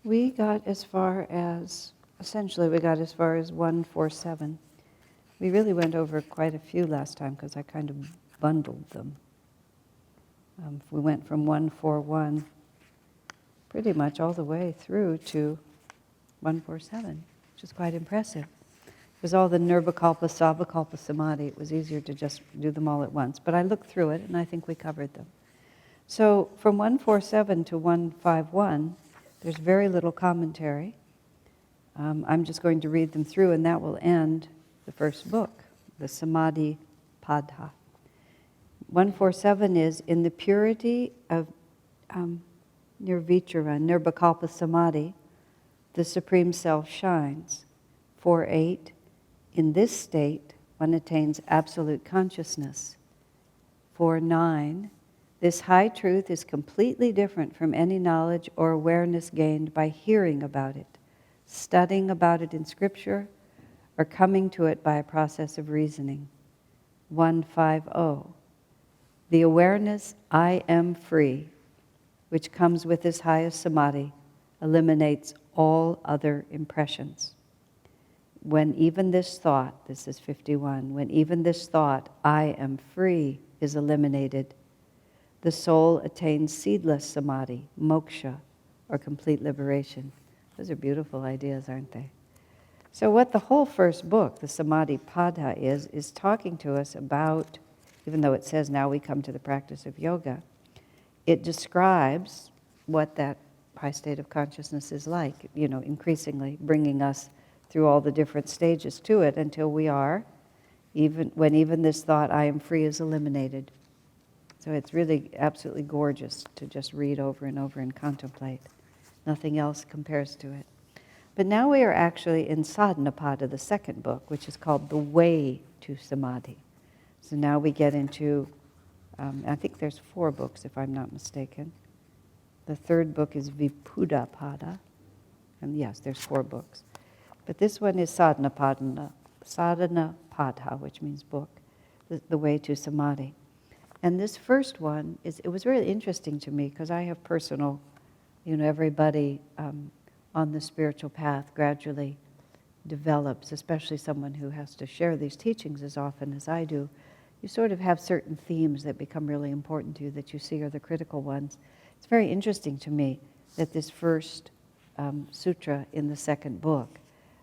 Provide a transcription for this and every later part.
We got as far as 147. We really went over quite a few last time because I kind of bundled them. We went from 141 pretty much all the way through to 147, which is quite impressive. It was all the Nirvikalpa, Savikalpa Samadhi. It was easier to just do them all at once. But I looked through it and I think we covered them. So from 147 to 151, there's very little commentary. I'm just going to read them through, and that will end the first book, the Samadhi Padha. 147 is, in the purity of Nirvichara, Nirvikalpa Samadhi, the Supreme Self shines. 4.8, in this state, one attains absolute consciousness. 4.9, this high truth is completely different from any knowledge or awareness gained by hearing about it, studying about it in scripture, or coming to it by a process of reasoning. 150. The awareness, I am free, which comes with this highest samadhi, eliminates all other impressions. When even this thought, this is 51, when even this thought, I am free, is eliminated, the soul attains seedless samadhi, moksha, or complete liberation. Those are beautiful ideas, aren't they? So what the whole first book, the Samadhi Padha, is talking to us about, even though it says now we come to the practice of yoga, it describes what that high state of consciousness is like, increasingly bringing us through all the different stages to it until we are, even this thought, I am free, is eliminated. So it's really absolutely gorgeous to just read over and over and contemplate. Nothing else compares to it. But now we are actually in Sadhanapada, the second book, which is called The Way to Samadhi. So now we get into, I think there's 4 books if I'm not mistaken. The third book is Vipudapada. And yes, there's 4 books. But this one is Sadhanapada, which means book, the Way to Samadhi. And this first one, it was really interesting to me because I have personal, everybody on the spiritual path gradually develops, especially someone who has to share these teachings as often as I do. You sort of have certain themes that become really important to you that you see are the critical ones. It's very interesting to me that this first sutra in the second book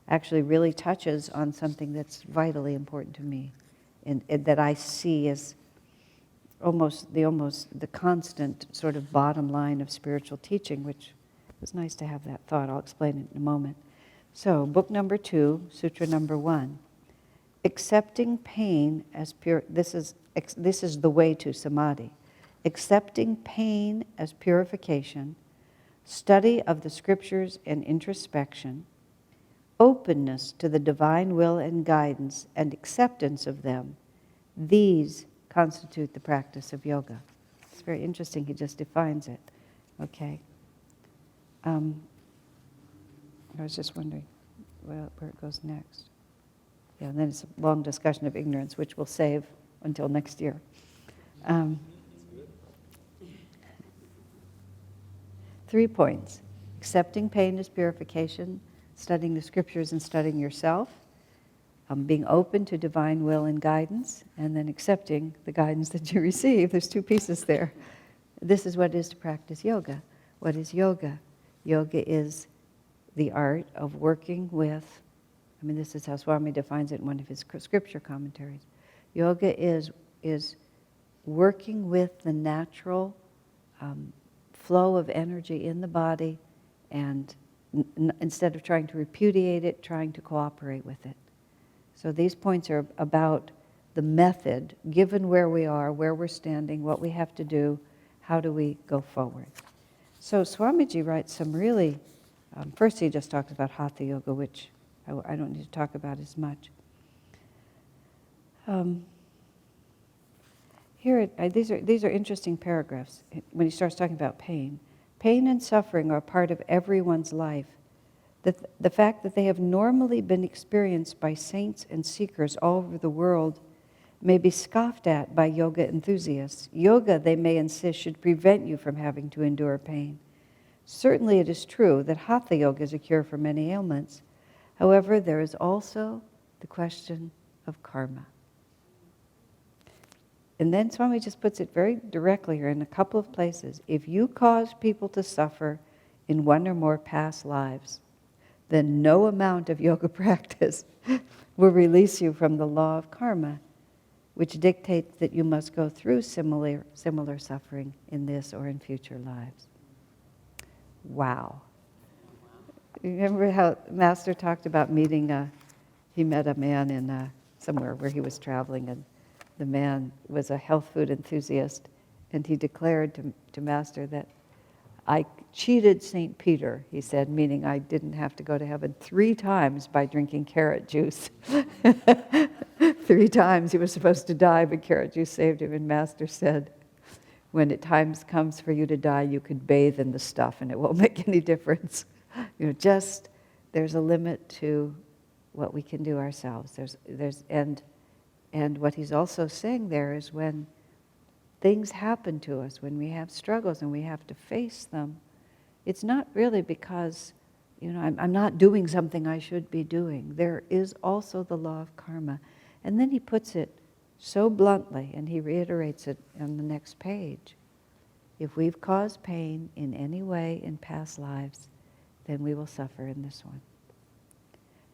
actually really touches on something that's vitally important to me and that I see as almost the constant sort of bottom line of spiritual teaching, which was nice to have that thought. I'll explain it in a moment. So, book number 2, sutra number 1. Accepting pain as pure, this is the way to samadhi. Accepting pain as purification, study of the scriptures and introspection, openness to the divine will and guidance and acceptance of them, these constitute the practice of yoga. It's very interesting, he just defines it. Okay. I was just wondering where it goes next. Yeah, and then it's a long discussion of ignorance, which we'll save until next year. 3 points. Accepting pain as purification, studying the scriptures and studying yourself, being open to divine will and guidance, and then accepting the guidance that you receive. There's 2 pieces there. This is what it is to practice yoga. What is yoga? Yoga is the art of working with, this is how Swami defines it in one of his scripture commentaries. Yoga is working with the natural flow of energy in the body and instead of trying to repudiate it, trying to cooperate with it. So these points are about the method, given where we are, where we're standing, what we have to do, how do we go forward. So Swamiji writes some really, first he just talks about Hatha Yoga, which I don't need to talk about as much. These are interesting paragraphs when he starts talking about pain. Pain and suffering are part of everyone's life. The fact that they have normally been experienced by saints and seekers all over the world may be scoffed at by yoga enthusiasts. Yoga, they may insist, should prevent you from having to endure pain. Certainly it is true that Hatha Yoga is a cure for many ailments. However, there is also the question of karma. And then Swami just puts it very directly here in a couple of places. If you cause people to suffer in one or more past lives, then no amount of yoga practice will release you from the law of karma, which dictates that you must go through similar suffering in this or in future lives. Wow. Remember how Master talked about meeting, he met a man in somewhere where he was traveling, and the man was a health food enthusiast, and he declared to Master that I cheated St. Peter, he said, meaning I didn't have to go to heaven 3 times by drinking carrot juice. 3 times he was supposed to die, but carrot juice saved him. And Master said, when it times comes for you to die, you could bathe in the stuff and it won't make any difference. Just there's a limit to what we can do ourselves. And what he's also saying there is when things happen to us, when we have struggles and we have to face them, it's not really because, I'm not doing something I should be doing. There is also the law of karma. And then he puts it so bluntly, and he reiterates it on the next page. If we've caused pain in any way in past lives, then we will suffer in this one.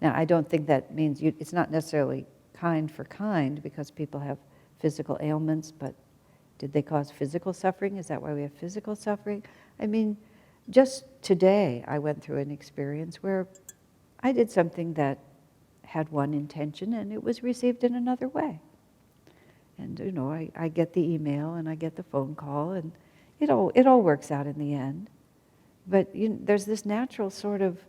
Now, I don't think that means it's not necessarily kind for kind, because people have physical ailments, but did they cause physical suffering? Is that why we have physical suffering? I mean, just today I went through an experience where I did something that had one intention and it was received in another way. And I get the email and I get the phone call, and it all works out in the end. But there's this natural sort of,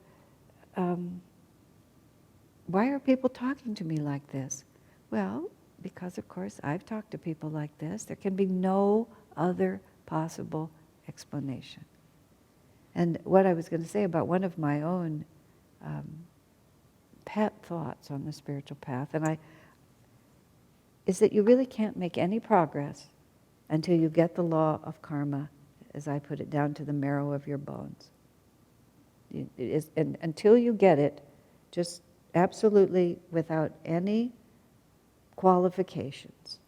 why are people talking to me like this? Well, because of course I've talked to people like this. There can be no other possible explanation. And what I was going to say about one of my own pet thoughts on the spiritual path, is that you really can't make any progress until you get the law of karma, as I put it, down to the marrow of your bones. And until you get it, just absolutely without any qualifications.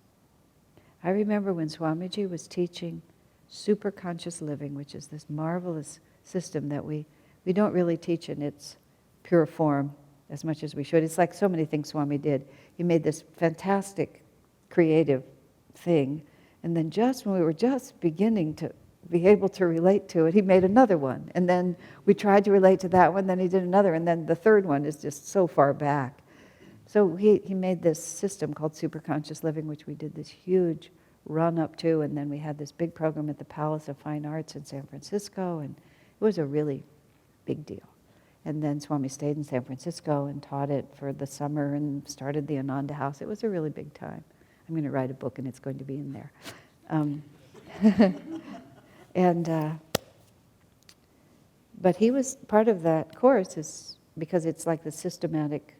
I remember when Swamiji was teaching superconscious living, which is this marvelous system that we don't really teach in its pure form as much as we should. It's like so many things Swami did. He made this fantastic creative thing, and then just when we were just beginning to be able to relate to it, he made another one. And then we tried to relate to that one, then he did another, and then the third one is just so far back. So he made this system called Superconscious Living, which we did this huge run up to, and then we had this big program at the Palace of Fine Arts in San Francisco, and it was a really big deal. And then Swami stayed in San Francisco and taught it for the summer and started the Ananda House. It was a really big time. I'm going to write a book and it's going to be in there. But he was part of that course is because it's like the systematic,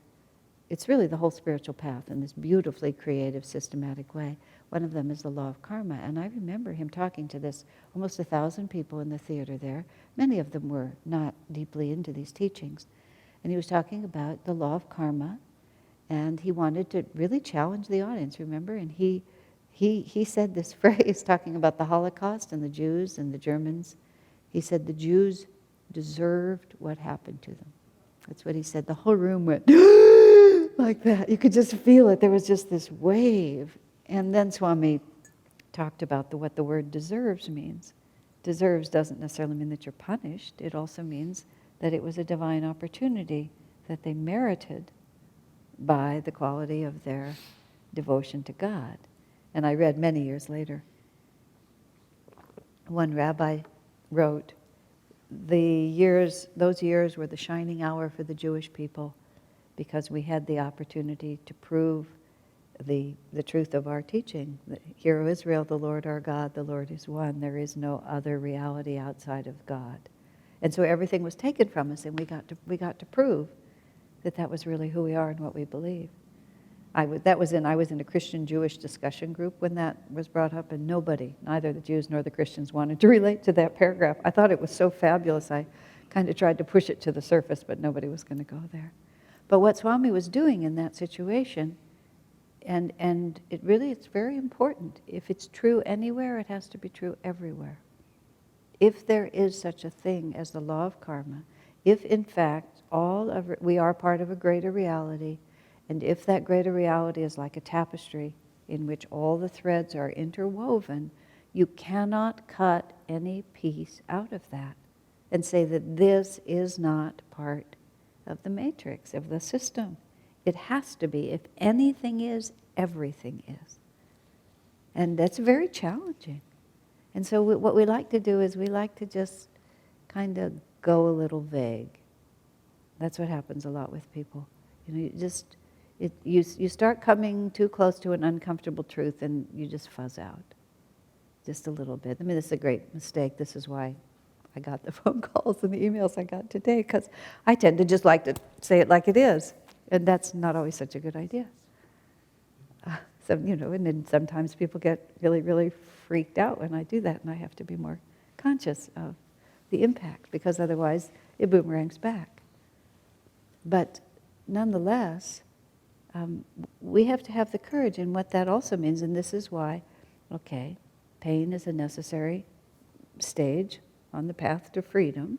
it's really the whole spiritual path in this beautifully creative, systematic way. One of them is the law of karma. And I remember him talking to this almost 1,000 people in the theater there. Many of them were not deeply into these teachings. And he was talking about the law of karma, and he wanted to really challenge the audience, remember? And he said this phrase, talking about the Holocaust and the Jews and the Germans. He said the Jews deserved what happened to them. That's what he said. The whole room went like that. You could just feel it. There was just this wave. And then Swami talked about what the word deserves means. Deserves doesn't necessarily mean that you're punished. It also means that it was a divine opportunity that they merited by the quality of their devotion to God. And I read many years later, one rabbi wrote, those years were the shining hour for the Jewish people because we had the opportunity to prove the truth of our teaching. Hear, O Israel, the Lord our God, the Lord is one. There is no other reality outside of God. And so everything was taken from us, and we got to prove that was really who we are and what we believe. I was in a Christian-Jewish discussion group when that was brought up, and nobody, neither the Jews nor the Christians, wanted to relate to that paragraph. I thought it was so fabulous, I kind of tried to push it to the surface, but nobody was going to go there. But what Swami was doing in that situation, and it's very important. If it's true anywhere, it has to be true everywhere. If there is such a thing as the law of karma, if in fact we are part of a greater reality, and if that greater reality is like a tapestry in which all the threads are interwoven, you cannot cut any piece out of that and say that this is not part of the matrix, of the system. It has to be. If anything is, everything is. And that's very challenging. And so what we like to do is we like to just kind of go a little vague. That's what happens a lot with people. You start coming too close to an uncomfortable truth and you just fuzz out just a little bit. I mean, this is a great mistake. This is why I got the phone calls and the emails I got today, because I tend to just like to say it like it is, and that's not always such a good idea. And then sometimes people get really, really freaked out when I do that, and I have to be more conscious of the impact, because otherwise it boomerangs back. But nonetheless, we have to have the courage, and what that also means, and this is why, pain is a necessary stage on the path to freedom,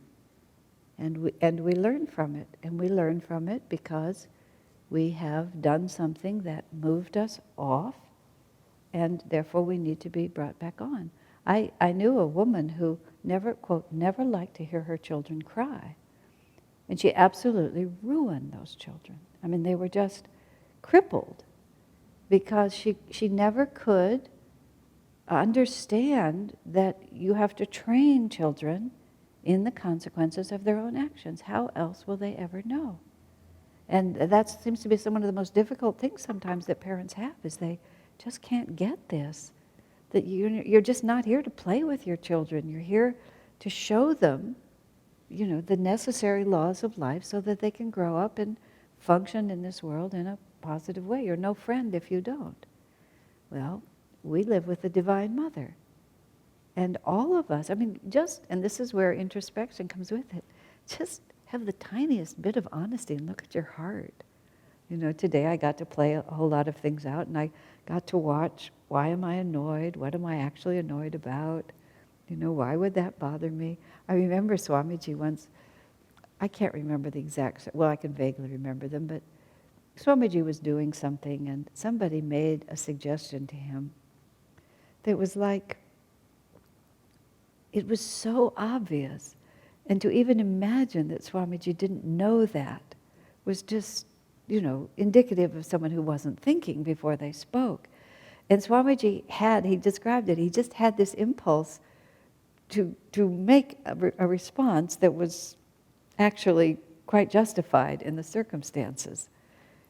and we learn from it. And we learn from it because we have done something that moved us off, and therefore we need to be brought back on. I knew a woman who never, quote, never liked to hear her children cry. And she absolutely ruined those children. I mean, they were just crippled because she never could understand that you have to train children in the consequences of their own actions. How else will they ever know? And that seems to be one of the most difficult things sometimes that parents have, is they just can't get this, that you're just not here to play with your children. You're here to show them, the necessary laws of life so that they can grow up and function in this world in a positive way. You're no friend if you don't. Well, we live with the Divine Mother. And all of us, and this is where introspection comes with it, just have the tiniest bit of honesty and look at your heart. Today I got to play a whole lot of things out, and I got to watch, why am I annoyed? What am I actually annoyed about? Why would that bother me? I remember Swamiji once, I can't remember the exact, I can vaguely remember them, but Swamiji was doing something and somebody made a suggestion to him that was like, it was so obvious. And to even imagine that Swamiji didn't know that was just, indicative of someone who wasn't thinking before they spoke. And Swamiji he described it, he just had this impulse to make a response that was actually quite justified in the circumstances.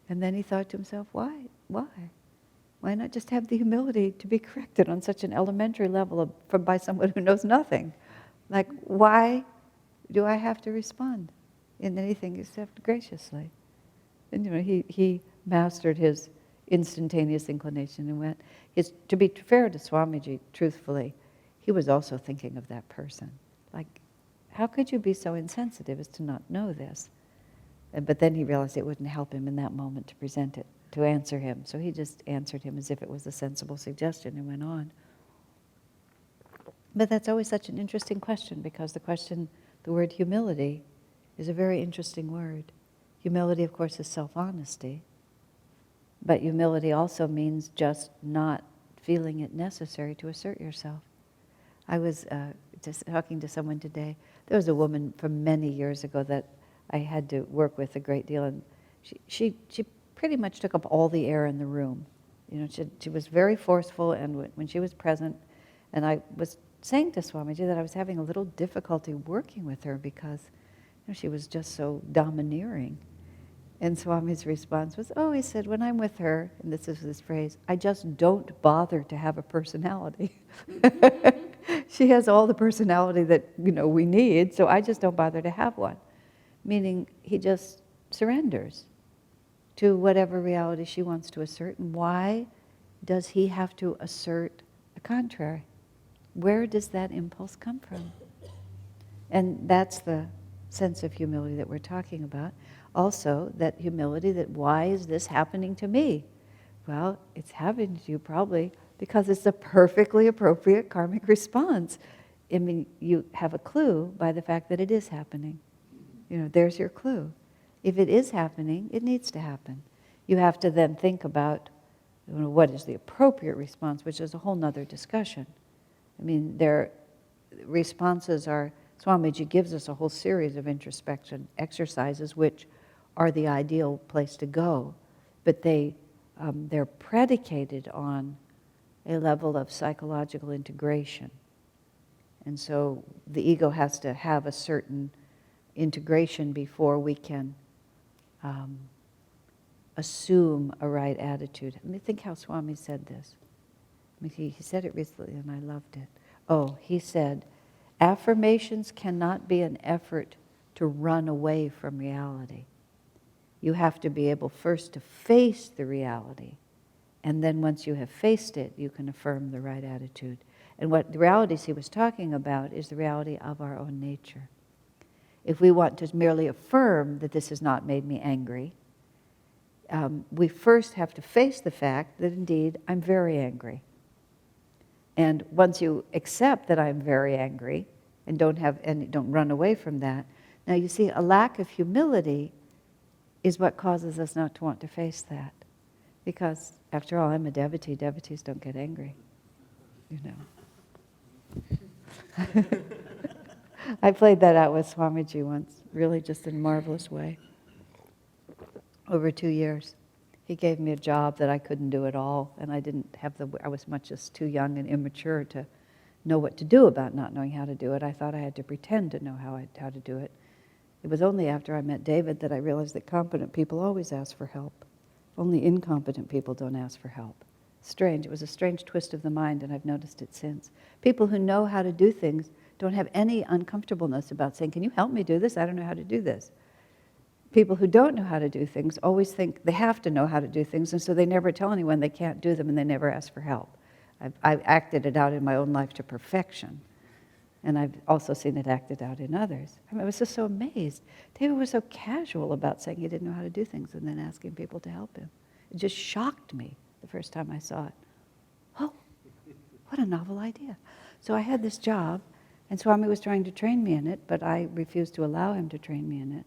And then he thought to himself, why? Why not just have the humility to be corrected on such an elementary level by someone who knows nothing? Like, why do I have to respond in anything except graciously? And he mastered his instantaneous inclination and went. To be fair to Swamiji, truthfully, he was also thinking of that person. Like, how could you be so insensitive as to not know this? But then he realized it wouldn't help him in that moment to present it, to answer him. So he just answered him as if it was a sensible suggestion and went on. But that's always such an interesting question, because the word humility is a very interesting word. Humility, of course, is self-honesty. But humility also means just not feeling it necessary to assert yourself. I was just talking to someone today. There was a woman from many years ago that I had to work with a great deal, and she pretty much took up all the air in the room. She was very forceful, and when she was present, and I was saying to Swamiji that I was having a little difficulty working with her because she was just so domineering. And Swami's response was, he said, when I'm with her, and this is this phrase, I just don't bother to have a personality. She has all the personality that we need, so I just don't bother to have one. Meaning he just surrenders. to whatever reality she wants to assert. And why does he have to assert the contrary? Where does that impulse come from? And that's the sense of humility that we're talking about. Also, that humility that why is this happening to me? Well, it's happening to you probably because it's a perfectly appropriate karmic response. I mean, you have a clue by the fact that it is happening. There's your clue. If it is happening, it needs to happen. You have to then think about what is the appropriate response, which is a whole nother discussion. I mean, their responses are, Swamiji gives us a whole series of introspection exercises, which are the ideal place to go, but they're predicated on a level of psychological integration. And so the ego has to have a certain integration before we can assume a right attitude. Let me think how Swami said this. He said it recently and I loved it. Oh, he said, affirmations cannot be an effort to run away from reality. You have to be able first to face the reality. And then once you have faced it, you can affirm the right attitude. And what the realities he was talking about is the reality of our own nature. If we want to merely affirm that this has not made me angry, we first have to face the fact that indeed I'm very angry. And once you accept that I'm very angry and don't run away from that, now you see a lack of humility is what causes us not to want to face that. Because after all, I'm a devotee. Devotees don't get angry, I played that out with Swamiji once, really just in a marvelous way. Over 2 years. He gave me a job that I couldn't do at all, and I was much just too young and immature to know what to do about not knowing how to do it. I thought I had to pretend to know how to do it. It was only after I met David that I realized that competent people always ask for help. Only incompetent people don't ask for help. Strange. It was a strange twist of the mind, and I've noticed it since. People who know how to do things don't have any uncomfortableness about saying, can you help me do this? I don't know how to do this. People who don't know how to do things always think they have to know how to do things, and so they never tell anyone they can't do them, and they never ask for help. I've acted it out in my own life to perfection, and I've also seen it acted out in others. I was just so amazed. David was so casual about saying he didn't know how to do things and then asking people to help him. It just shocked me the first time I saw it. Oh, what a novel idea. So I had this job, and Swami was trying to train me in it, but I refused to allow him to train me in it.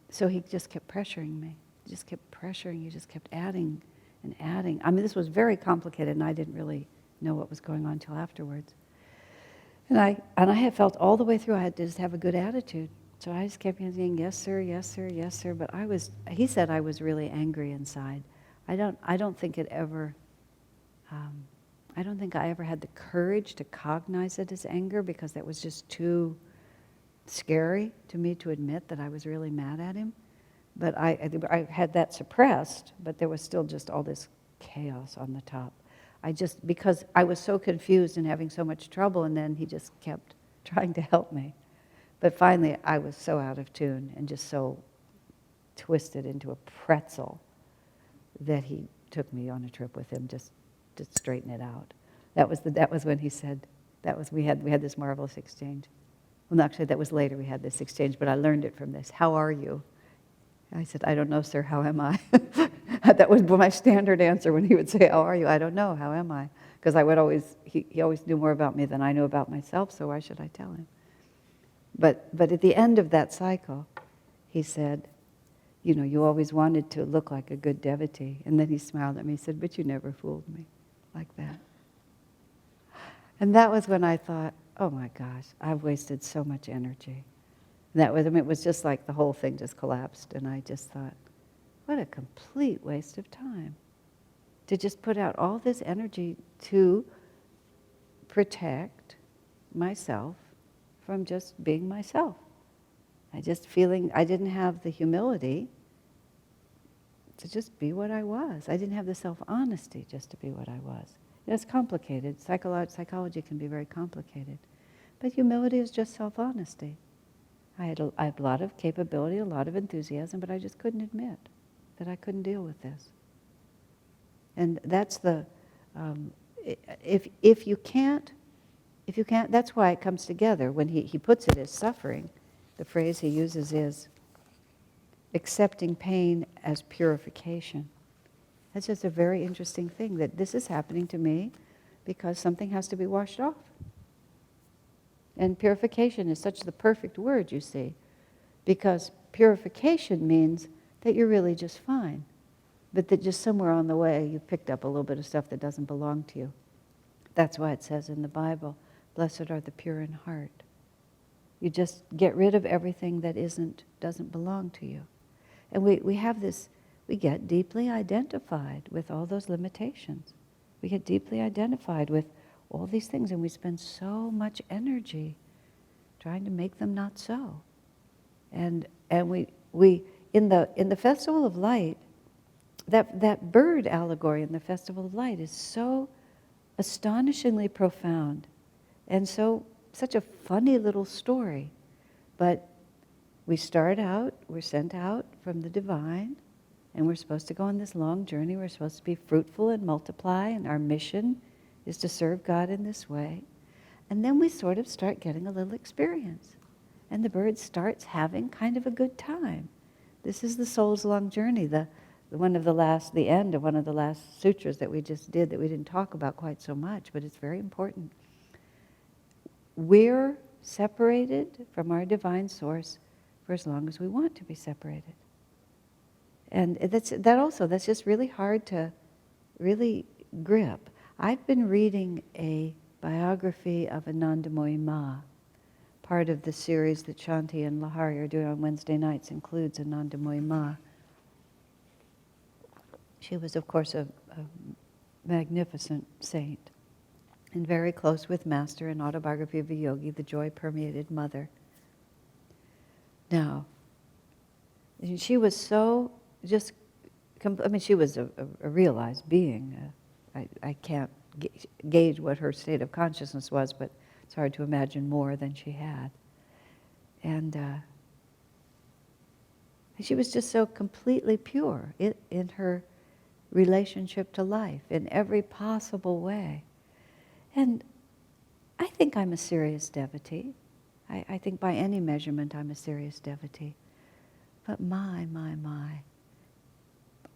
So he just kept pressuring me. He just kept pressuring. He just kept adding and adding. I mean, this was very complicated, and I didn't really know what was going on until afterwards. And I had felt all the way through I had to just have a good attitude. So I just kept saying, yes, sir, yes, sir, yes, sir. But he said I was really angry inside. I don't think I ever had the courage to cognize it as anger, because that was just too scary to me to admit that I was really mad at him. But I had that suppressed, but there was still just all this chaos on the top. Because I was so confused and having so much trouble, and then he just kept trying to help me. But finally, I was so out of tune and just so twisted into a pretzel that he took me on a trip with him just to straighten it out. That was when he said, we had this marvelous exchange. Well, actually, that was later we had this exchange, but I learned it from this. How are you? I said, I don't know, sir, how am I? That was my standard answer when he would say, how are you? I don't know, how am I? Because he always knew more about me than I knew about myself, so why should I tell him? But at the end of that cycle, he said, you always wanted to look like a good devotee. And then he smiled at me, he said, but you never fooled me like that. And that was when I thought, oh my gosh, I've wasted so much energy. It was just like the whole thing just collapsed, and I just thought, what a complete waste of time to just put out all this energy to protect myself from just being myself. I didn't have the humility to just be what I was. I didn't have the self-honesty just to be what I was. It's complicated. Psychology can be very complicated. But humility is just self-honesty. I had a lot of capability, a lot of enthusiasm, but I just couldn't admit. that I couldn't deal with this. And that's the, if you can't, that's why it comes together. When he puts it as suffering, the phrase he uses is accepting pain as purification. That's just a very interesting thing, that this is happening to me because something has to be washed off. And purification is such the perfect word, you see, because purification means that you're really just fine, but that just somewhere on the way you picked up a little bit of stuff that doesn't belong to you. That's why it says in the Bible, blessed are the pure in heart. You just get rid of everything that doesn't belong to you. And we have this, we get deeply identified with all those limitations. We get deeply identified with all these things, and we spend so much energy trying to make them not so. And we in the Festival of Light, that bird allegory in the Festival of Light is so astonishingly profound, and such a funny little story. But we start out, we're sent out from the divine, and we're supposed to go on this long journey. We're supposed to be fruitful and multiply, and our mission is to serve God in this way. And then we sort of start getting a little experience. And the bird starts having kind of a good time. This is the soul's long journey, the end of one of the last sutras that we just did, that we didn't talk about quite so much, but it's very important. We're separated from our divine source for as long as we want to be separated. And that's just really hard to really grip. I've been reading a biography of Ananda Ma. Part of the series that Shanti and Lahari are doing on Wednesday nights includes Ananda Ma. She was, of course, a magnificent saint, and very close with Master in Autobiography of a Yogi, the joy-permeated mother. Now, she was so she was a realized being. I can't gauge what her state of consciousness was, but it's hard to imagine more than she had. And she was just so completely pure in her relationship to life in every possible way. And I think I'm a serious devotee. I think by any measurement I'm a serious devotee. But my,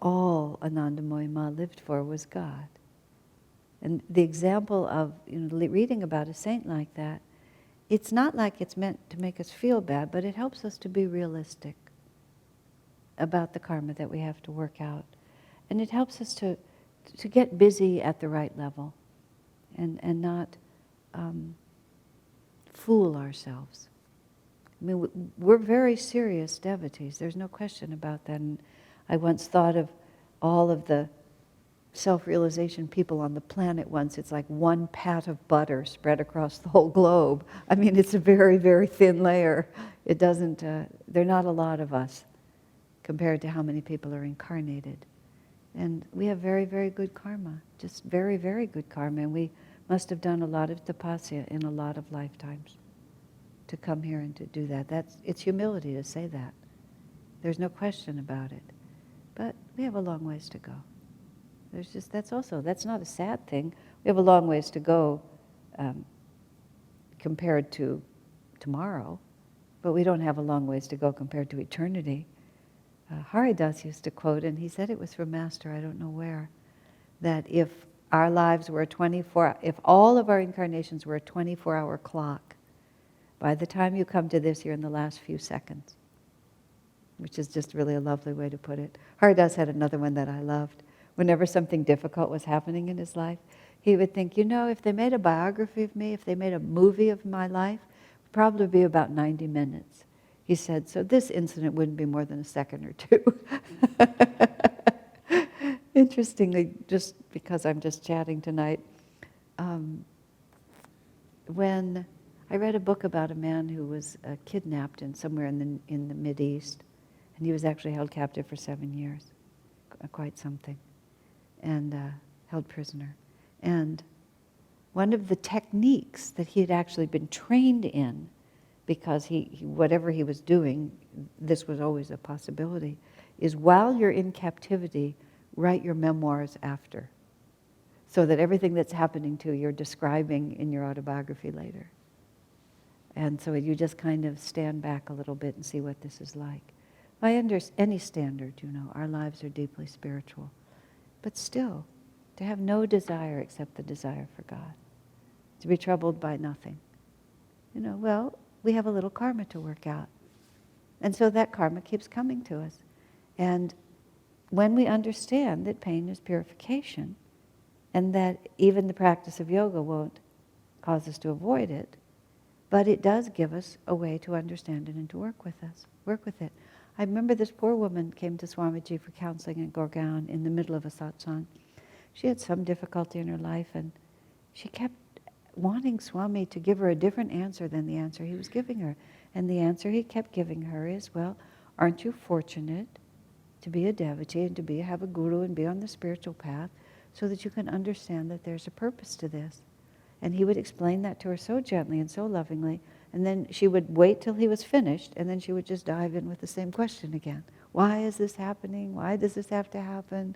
all Ananda Ma lived for was God. And the example of reading about a saint like that, it's not like it's meant to make us feel bad, but it helps us to be realistic about the karma that we have to work out. And it helps us to get busy at the right level and not fool ourselves. I mean, we're very serious devotees. There's no question about that. And I once thought of all of the self-realization people on the planet once. It's like one pat of butter spread across the whole globe. I mean, it's a very, very thin layer. It doesn't, there are not a lot of us compared to how many people are incarnated. And we have very, very good karma, just very, very good karma. And we must have done a lot of tapasya in a lot of lifetimes to come here and to do that. It's humility to say that. There's no question about it. But we have a long ways to go. That's not a sad thing. We have a long ways to go compared to tomorrow, but we don't have a long ways to go compared to eternity. Haridas used to quote, and he said it was from Master, I don't know where, that if our lives were if all of our incarnations were a 24-hour clock, by the time you come to this, you're in the last few seconds, which is just really a lovely way to put it. Haridas had another one that I loved. Whenever something difficult was happening in his life, he would think, if they made a biography of me, if they made a movie of my life, it would probably be about 90 minutes. He said, so this incident wouldn't be more than a second or two. Interestingly, just because I'm just chatting tonight, when I read a book about a man who was kidnapped somewhere in the Mideast, and he was actually held captive for 7 years, quite something, and held prisoner. And one of the techniques that he had actually been trained in, because he whatever he was doing, this was always a possibility, is while you're in captivity, write your memoirs after, so that everything that's happening to you, you're describing in your autobiography later. And so you just kind of stand back a little bit and see what this is like. By any standard, our lives are deeply spiritual. But still, to have no desire except the desire for God. To be troubled by nothing. Well, we have a little karma to work out. And so that karma keeps coming to us. And when we understand that pain is purification, and that even the practice of yoga won't cause us to avoid it, but it does give us a way to understand it and to work with it. I remember this poor woman came to Swamiji for counseling in Gurgaon in the middle of a satsang. She had some difficulty in her life, and she kept wanting Swami to give her a different answer than the answer he was giving her. And the answer he kept giving her is, well, aren't you fortunate to be a devotee and to have a guru and be on the spiritual path so that you can understand that there's a purpose to this? And he would explain that to her so gently and so lovingly, and then she would wait till he was finished, and then she would just dive in with the same question again. Why is this happening? Why does this have to happen?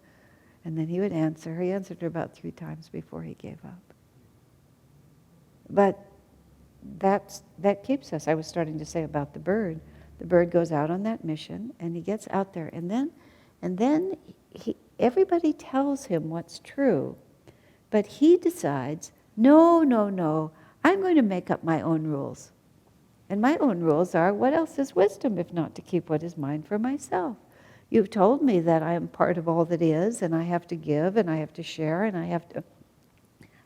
And then he would answer her. He answered her about 3 times before he gave up. But that keeps us. I was starting to say about the bird. The bird goes out on that mission, and he gets out there, and then everybody tells him what's true, but he decides, no, I'm going to make up my own rules. And my own rules are, what else is wisdom if not to keep what is mine for myself? You've told me that I am part of all that is, and I have to give, and I have to share, and I have to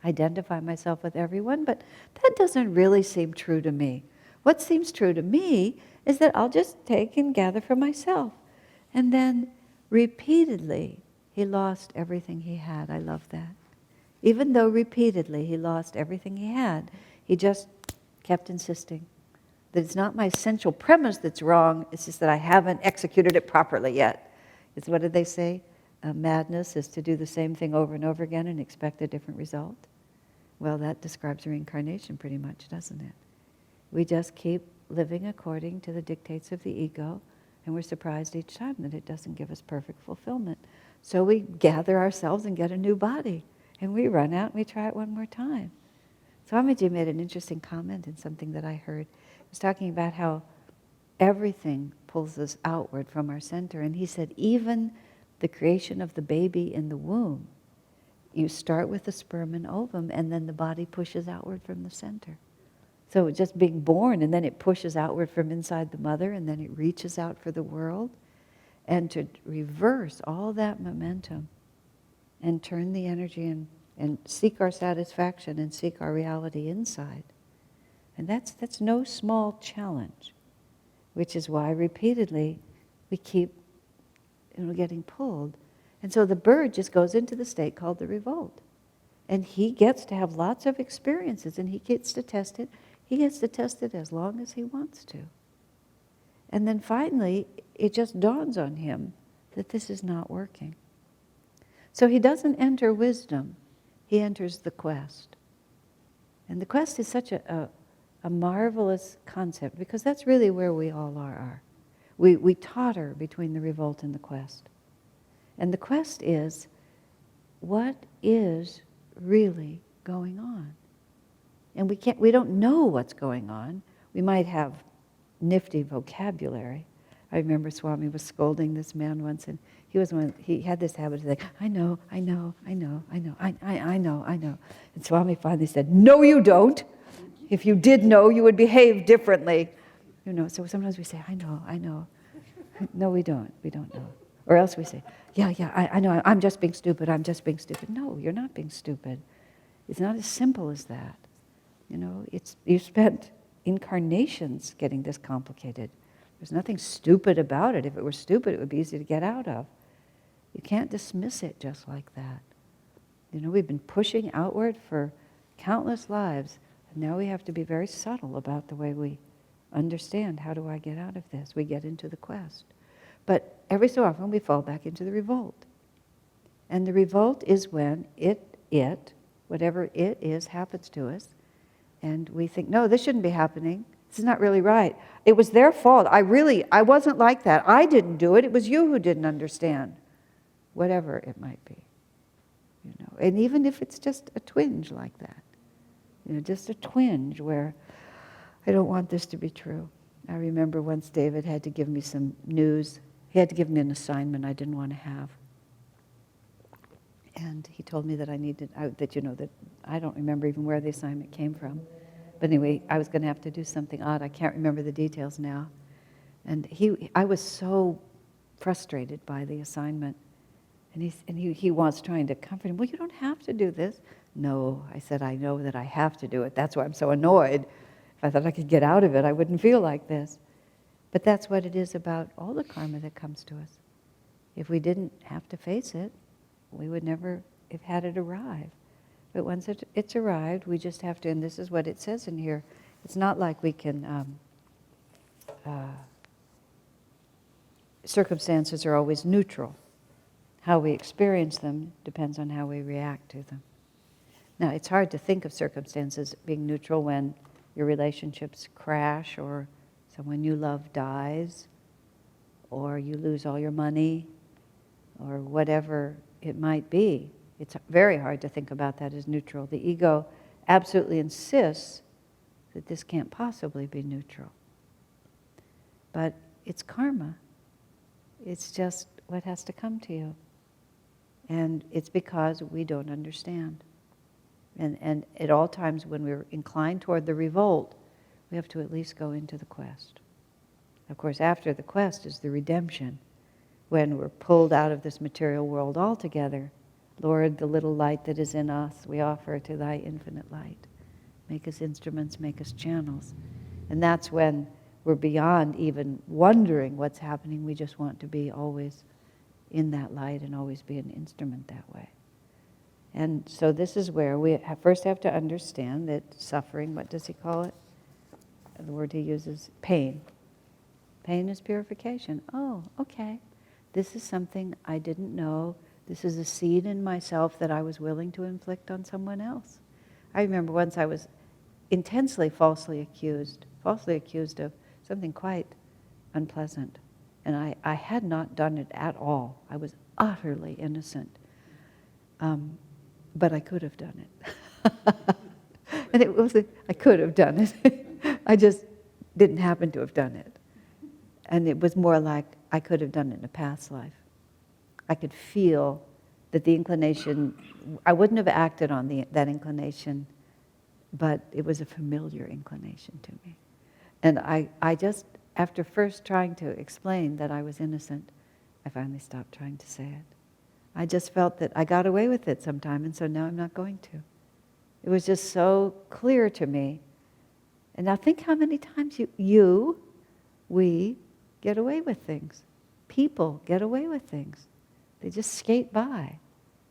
identify myself with everyone, but that doesn't really seem true to me. What seems true to me is that I'll just take and gather for myself. And then repeatedly, he lost everything he had. I love that. Even though repeatedly he lost everything he had, he just kept insisting that it's not my essential premise that's wrong, it's just that I haven't executed it properly yet. It's, what did they say? Madness is to do the same thing over and over again and expect a different result. Well, that describes reincarnation pretty much, doesn't it? We just keep living according to the dictates of the ego, and we're surprised each time that it doesn't give us perfect fulfillment. So we gather ourselves and get a new body, and we run out and we try it one more time. Swamiji made an interesting comment in something that I heard. He was talking about how everything pulls us outward from our center, and he said even the creation of the baby in the womb, you start with the sperm and ovum, and then the body pushes outward from the center. So just being born, and then it pushes outward from inside the mother, and then it reaches out for the world. And to reverse all that momentum and turn the energy and seek our satisfaction and seek our reality inside. And that's no small challenge, which is why repeatedly we keep getting pulled. And so the bird just goes into the state called the revolt. And he gets to have lots of experiences, and he gets to test it. He gets to test it as long as he wants to. And then finally, it just dawns on him that this is not working. So he doesn't enter wisdom, he enters the quest. And the quest is such a marvelous concept, because that's really where we all are. We totter between the revolt and the quest. And the quest is, what is really going on? And we don't know what's going on. We might have nifty vocabulary. I remember Swami was scolding this man once, and he had this habit of saying, I know. And Swami finally said, no, you don't. If you did know, you would behave differently. So sometimes we say, I know. No, we don't know. Or else we say, I know, I'm just being stupid. No, you're not being stupid. It's not as simple as that. You spent incarnations getting this complicated. There's nothing stupid about it. If it were stupid, it would be easy to get out of. You can't dismiss it just like that. We've been pushing outward for countless lives, and now we have to be very subtle about the way we understand, how do I get out of this? We get into the quest. But every so often we fall back into the revolt. And the revolt is when whatever it is, happens to us, and we think, no, this shouldn't be happening. This is not really right. It was their fault. I wasn't like that. I didn't do it. It was you who didn't understand. Whatever it might be. And even if it's just a twinge like that. Just a twinge where I don't want this to be true. I remember once David had to give me some news. He had to give me an assignment I didn't want to have. And he told me that that I don't remember even where the assignment came from. But anyway, I was going to have to do something odd. I can't remember the details now. And I was so frustrated by the assignment. And he was trying to comfort him. Well, you don't have to do this. No, I said, I know that I have to do it. That's why I'm so annoyed. If I thought I could get out of it, I wouldn't feel like this. But that's what it is about all the karma that comes to us. If we didn't have to face it, we would never have had it arrive. But once it's arrived, we just have to, and this is what it says in here, it's not like we can, circumstances are always neutral. How we experience them depends on how we react to them. Now, it's hard to think of circumstances being neutral when your relationships crash, or someone you love dies, or you lose all your money, or whatever it might be. It's very hard to think about that as neutral. The ego absolutely insists that this can't possibly be neutral. But it's karma. It's just what has to come to you. And it's because we don't understand. And at all times when we're inclined toward the revolt, we have to at least go into the quest. Of course, after the quest is the redemption, when we're pulled out of this material world altogether. Lord, the little light that is in us, we offer to thy infinite light. Make us instruments, make us channels. And that's when we're beyond even wondering what's happening. We just want to be always in that light and always be an instrument that way. And so this is where we first have to understand that suffering, what does he call it? The word he uses, pain. Pain is purification. Oh, okay. This is something I didn't know. This is a seed in myself that I was willing to inflict on someone else. I remember once I was intensely falsely accused of something quite unpleasant. And I had not done it at all. I was utterly innocent. But I could have done it. And it was, I could have done it. I just didn't happen to have done it. And it was more like I could have done it in a past life. I could feel that the inclination, I wouldn't have acted on that inclination, but it was a familiar inclination to me. And I just, after first trying to explain that I was innocent, I finally stopped trying to say it. I just felt that I got away with it sometime, and so now I'm not going to. It was just so clear to me. And now think how many times we get away with things. People get away with things. They just skate by.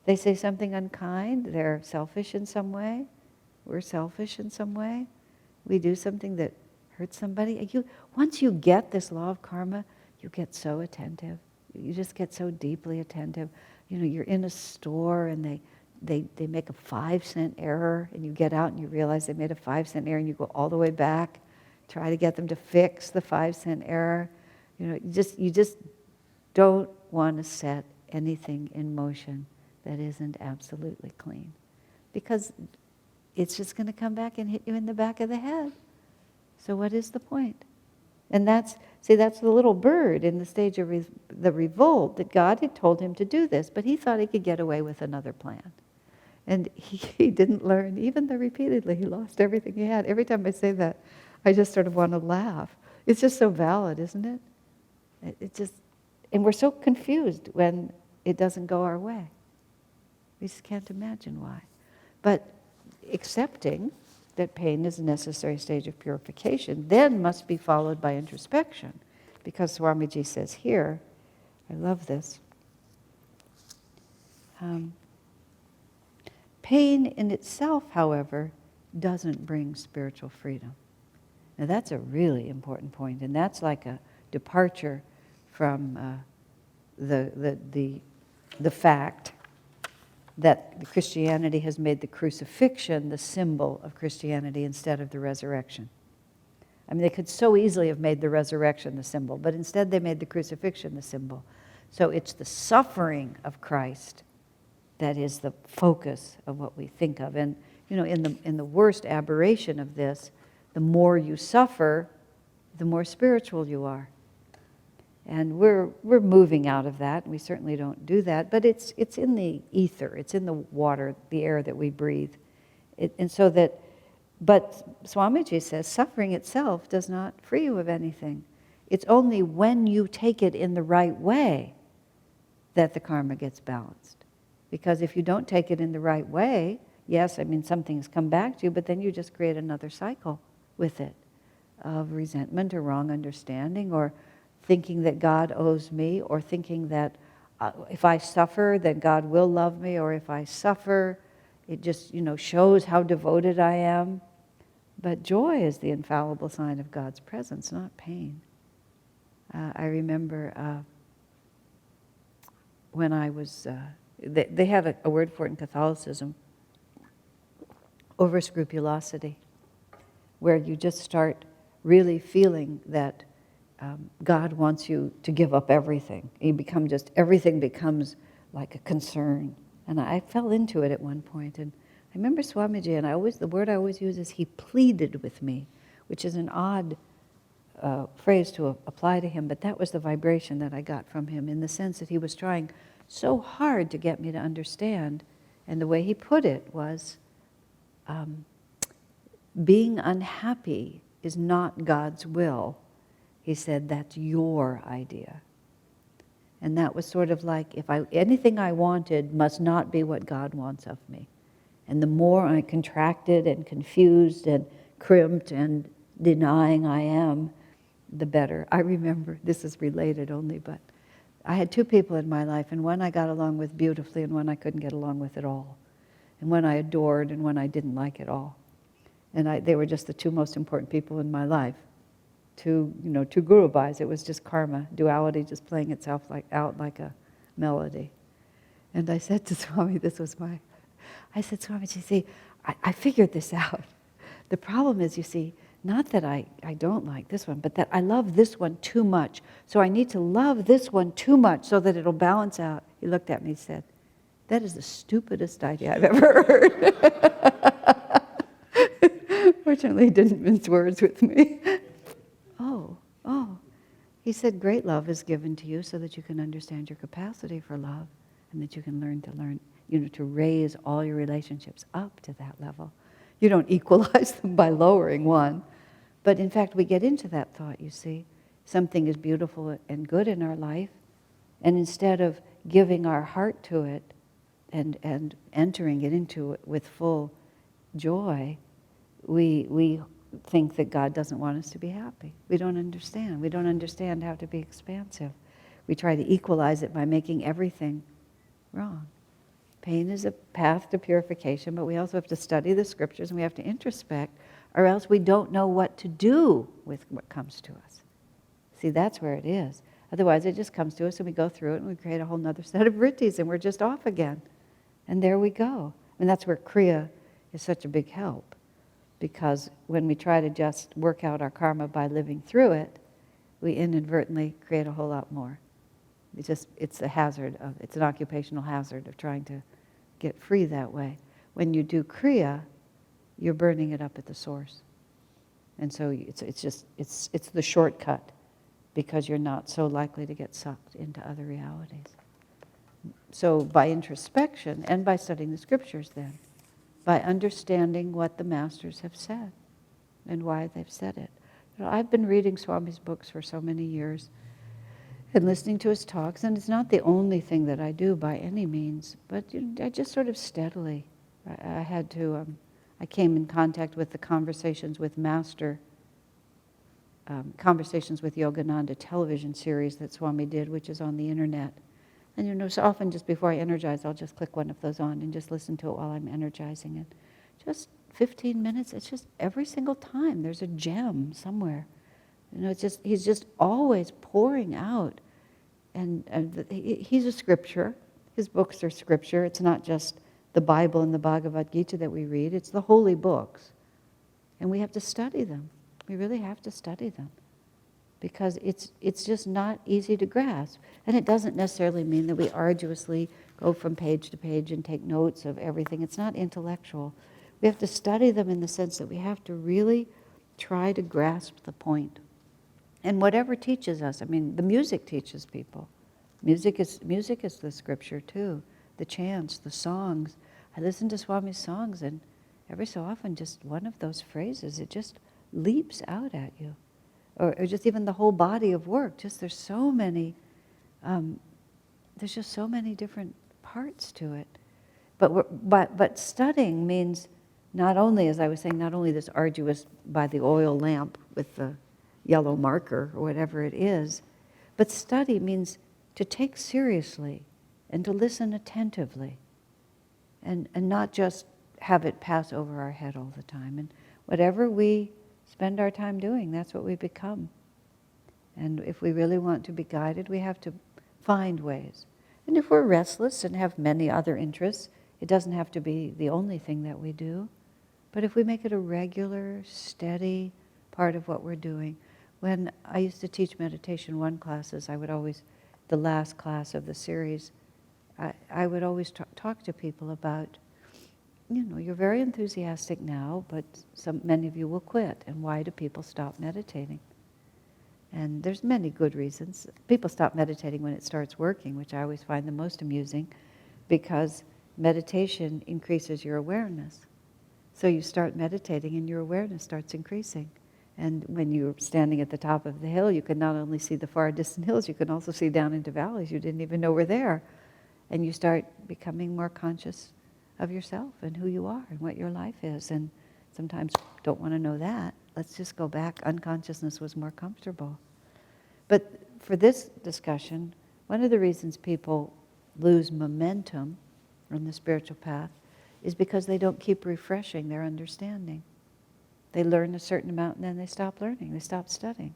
They say something unkind, they're selfish in some way. We're selfish in some way. We do something that hurts somebody. Once you get this law of karma, you get so attentive. You just get so deeply attentive. You're in a store and they make a 5-cent error, and you get out and you realize they made a 5-cent error, and you go all the way back, try to get them to fix the 5-cent error. You just don't want to set anything in motion that isn't absolutely clean, because it's just going to come back and hit you in the back of the head. So what is the point? And that's the little bird in the stage of the revolt, that God had told him to do this, but he thought he could get away with another plan. And he didn't learn, even though repeatedly he lost everything he had. Every time I say that, I just sort of want to laugh. It's just so valid, isn't it? And we're so confused when it doesn't go our way. We just can't imagine why. But accepting that pain is a necessary stage of purification then must be followed by introspection. Because Swamiji says here, I love this, pain in itself, however, doesn't bring spiritual freedom. Now that's a really important point, and that's like a departure from the fact that Christianity has made the crucifixion the symbol of Christianity instead of the resurrection. I mean, they could so easily have made the resurrection the symbol, but instead they made the crucifixion the symbol. So it's the suffering of Christ that is the focus of what we think of. And, in the worst aberration of this, the more you suffer, the more spiritual you are. And we're moving out of that. We certainly don't do that, but it's in the ether, it's in the water, the air that we breathe. But Swamiji says suffering itself does not free you of anything. It's only when you take it in the right way that the karma gets balanced. Because if you don't take it in the right way, yes, I mean, some things come back to you, but then you just create another cycle with it of resentment or wrong understanding, or thinking that God owes me, or thinking that if I suffer, then God will love me, or if I suffer, it just, shows how devoted I am. But joy is the infallible sign of God's presence, not pain. I remember when I was, they have a word for it in Catholicism, over-scrupulosity, where you just start really feeling that God wants you to give up everything. Everything becomes like a concern. And I fell into it at one point. And I remember Swamiji, and the word I always use is he pleaded with me, which is an odd phrase to apply to him, but that was the vibration that I got from him, in the sense that he was trying so hard to get me to understand. And the way he put it was, being unhappy is not God's will. He said, that's your idea. And that was sort of like, anything I wanted must not be what God wants of me. And the more I contracted and confused and crimped and denying I am, the better. I remember, this is related only, but I had two people in my life, and one I got along with beautifully and one I couldn't get along with at all. And one I adored and one I didn't like at all. And they were just the two most important people in my life. Two guru bhais. It was just karma, duality just playing itself out like a melody. And I said to Swami, I said, Swamiji, see, I figured this out. The problem is, you see, not that I don't like this one, but that I love this one too much. So I need to love this one too much so that it'll balance out. He looked at me and said, that is the stupidest idea I've ever heard. Fortunately, he didn't mince words with me. Oh. He said, great love is given to you so that you can understand your capacity for love, and that you can learn, to raise all your relationships up to that level. You don't equalize them by lowering one. But in fact, we get into that thought, you see. Something is beautiful and good in our life, and instead of giving our heart to it and entering it into it with full joy, we think that God doesn't want us to be happy. We don't understand. We don't understand how to be expansive. We try to equalize it by making everything wrong. Pain is a path to purification, but we also have to study the scriptures and we have to introspect, or else we don't know what to do with what comes to us. See, that's where it is. Otherwise, it just comes to us and we go through it and we create a whole other set of vrittis and we're just off again. And there we go. And that's where Kriya is such a big help. Because when we try to just work out our karma by living through it, we inadvertently create a whole lot more. It's a hazard it's an occupational hazard of trying to get free that way. When you do Kriya, you're burning it up at the source. And so it's the shortcut, because you're not so likely to get sucked into other realities. So by introspection and by studying the scriptures then, by understanding what the masters have said and why they've said it. I've been reading Swami's books for so many years and listening to his talks, and it's not the only thing that I do by any means, but I just sort of steadily, I came in contact with the Conversations with Master, Conversations with Yogananda television series that Swami did, which is on the internet. And so often just before I energize, I'll just click one of those on and just listen to it while I'm energizing it. Just 15 minutes, it's just every single time there's a gem somewhere. He's just always pouring out. And he's a scripture. His books are scripture. It's not just the Bible and the Bhagavad Gita that we read. It's the holy books. And we have to study them. We really have to study them, because it's just not easy to grasp. And it doesn't necessarily mean that we arduously go from page to page and take notes of everything. It's not intellectual. We have to study them in the sense that we have to really try to grasp the point. And whatever teaches us, I mean, the music teaches people. Music is the scripture too. The chants, the songs. I listen to Swami's songs, and every so often just one of those phrases, it just leaps out at you. Or just even the whole body of work. Just there's just so many different parts to it. But studying means not only, as I was saying, not only this arduous by the oil lamp with the yellow marker or whatever it is, but study means to take seriously and to listen attentively and not just have it pass over our head all the time. And whatever we spend our time doing, that's what we become. And if we really want to be guided, we have to find ways. And if we're restless and have many other interests, it doesn't have to be the only thing that we do. But if we make it a regular, steady part of what we're doing. When I used to teach meditation 1 classes, I would always, the last class of the series, I would always talk to people about, you're very enthusiastic now, but many of you will quit. And why do people stop meditating? And there's many good reasons. People stop meditating when it starts working, which I always find the most amusing, because meditation increases your awareness. So you start meditating and your awareness starts increasing. And when you're standing at the top of the hill, you can not only see the far distant hills, you can also see down into valleys you didn't even know were there. And you start becoming more conscious of yourself and who you are and what your life is. And sometimes don't want to know that. Let's just go back. Unconsciousness was more comfortable. But for this discussion, one of the reasons people lose momentum on the spiritual path is because they don't keep refreshing their understanding. They learn a certain amount and then they stop learning. They stop studying.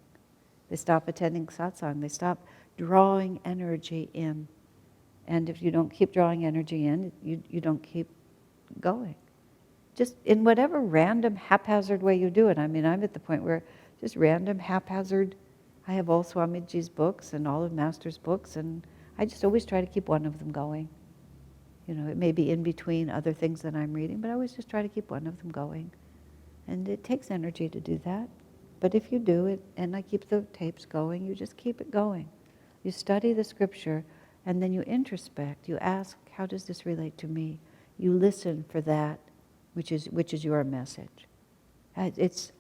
They stop attending satsang. They stop drawing energy in. And if you don't keep drawing energy in, you don't keep going. Just in whatever random, haphazard way you do it. I mean, I'm at the point where just random, haphazard, I have all Swamiji's books and all of Master's books, and I just always try to keep one of them going. It may be in between other things that I'm reading, but I always just try to keep one of them going. And it takes energy to do that. But if you do it, and I keep the tapes going, you just keep it going. You study the scripture, and then you introspect. You ask, how does this relate to me? You listen for that, which is your message. It's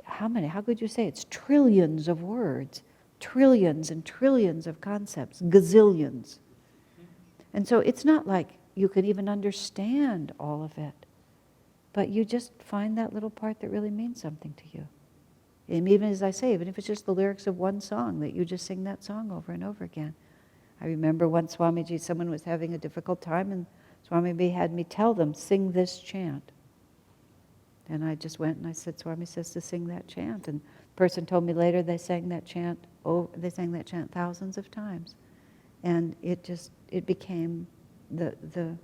how could you say? It's trillions of words, trillions and trillions of concepts, gazillions. And so it's not like you can even understand all of it, but you just find that little part that really means something to you. And even as I say, even if it's just the lyrics of one song, that you just sing that song over and over again. I remember once Swamiji, someone was having a difficult time, and Swamiji had me tell them, sing this chant. And I just went and I said, Swami says to sing that chant. And the person told me later they sang that chant thousands of times. And it became the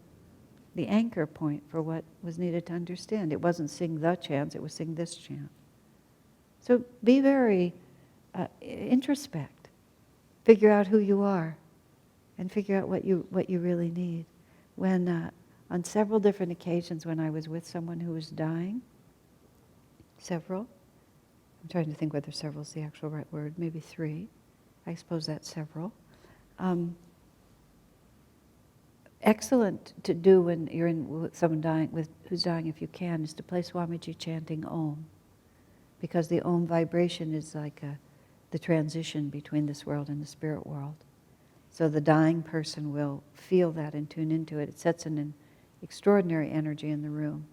anchor point for what was needed to understand. It wasn't sing the chants, it was sing this chant. So be very introspect. Figure out who you are and figure out what you really need. When on several different occasions when I was with someone who was dying, I'm trying to think whether several is the actual right word, maybe 3. I suppose that's several. Excellent to do when you're with someone who's dying, if you can, is to play Swamiji chanting Om. Because the Om vibration is like the transition between this world and the spirit world. So the dying person will feel that and tune into it. It sets an extraordinary energy in the room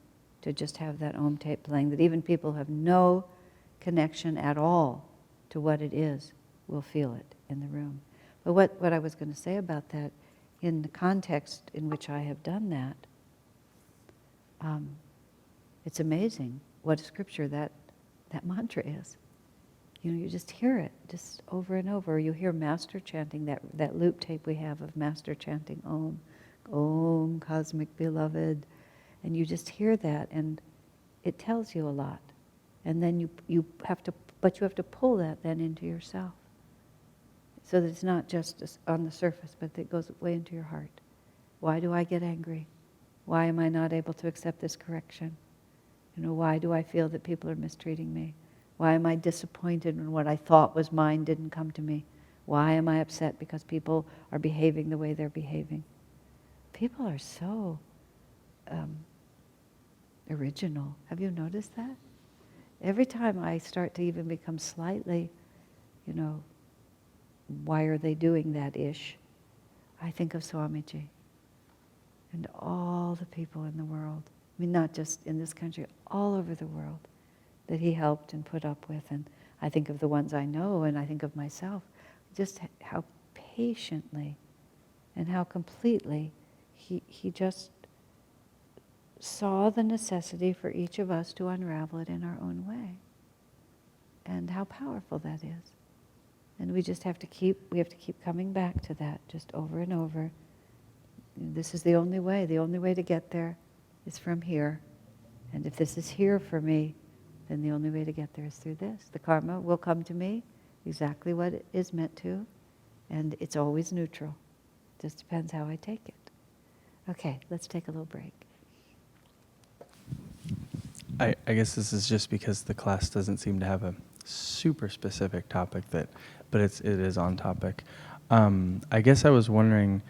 to just have that Om tape playing, that even people who have no connection at all to what it is will feel it in the room. But what I was going to say about that, in the context in which I have done that, it's amazing what a scripture that mantra is. You just hear it just over and over. You hear Master chanting, that loop tape we have of Master chanting Om, Om, cosmic beloved, and you just hear that, and it tells you a lot. And then you have to pull that then into yourself. So that it's not just on the surface, but that it goes way into your heart. Why do I get angry? Why am I not able to accept this correction? Why do I feel that people are mistreating me? Why am I disappointed when what I thought was mine didn't come to me? Why am I upset because people are behaving the way they're behaving? People are so original. Have you noticed that? Every time I start to even become slightly, why are they doing that ish? I think of Swamiji and all the people in the world. I mean, not just in this country, all over the world that he helped and put up with. And I think of the ones I know, and I think of myself. Just how patiently and how completely he just saw the necessity for each of us to unravel it in our own way. And how powerful that is. And we have to keep coming back to that just over and over. This is the only way to get there is from here. And if this is here for me, then the only way to get there is through this. The karma will come to me exactly what it is meant to, and it's always neutral. Just depends how I take it. Okay, let's take a little break. I guess this is just because the class doesn't seem to have a super specific topic but it is on topic. I guess I was wondering,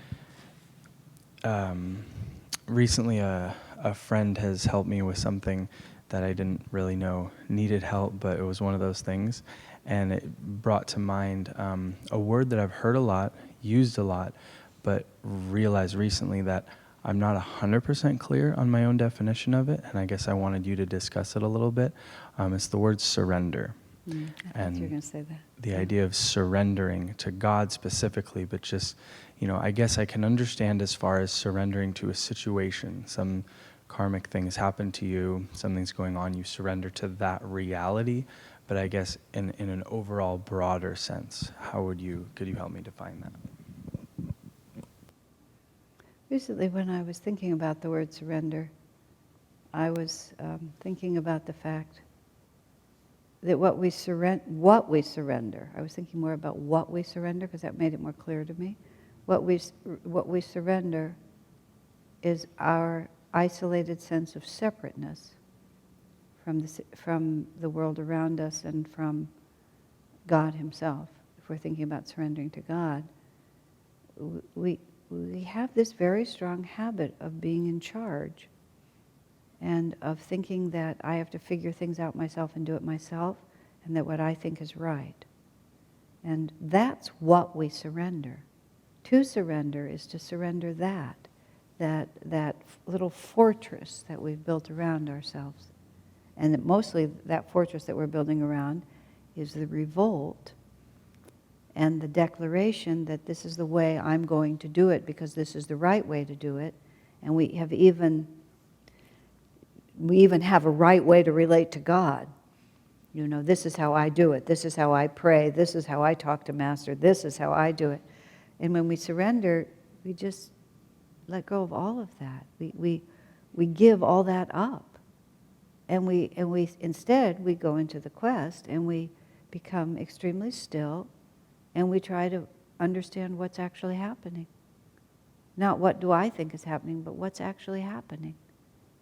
recently a friend has helped me with something that I didn't really know needed help, but it was one of those things. And it brought to mind a word that I've heard a lot, used a lot, but realized recently that I'm not 100% clear on my own definition of it, and I guess I wanted you to discuss it a little bit. It's the word surrender. I thought you were going to say that. The idea of surrendering to God specifically, but just, I guess I can understand as far as surrendering to a situation. Some karmic things happen to you, something's going on, you surrender to that reality. But I guess in an overall broader sense, could you help me define that? Recently, when I was thinking about the word surrender, I was thinking about the fact that what we surrender. I was thinking more about what we surrender because that made it more clear to me. What we surrender is our isolated sense of separateness from the world around us and from God Himself. If we're thinking about surrendering to God, we have this very strong habit of being in charge and of thinking that I have to figure things out myself and do it myself, and that what I think is right. And that's what we surrender. To surrender is to surrender that little fortress that we've built around ourselves. And that mostly that fortress that we're building around is the revolt and the declaration that this is the way I'm going to do it because this is the right way to do it. And we even have a right way to relate to God. This is how I do it. This is how I pray. This is how I talk to Master. This is how I do it. And when we surrender, we just let go of all of that. We give all that up. And we instead, we go into the quest and we become extremely still and we try to understand what's actually happening. Not what do I think is happening, but what's actually happening.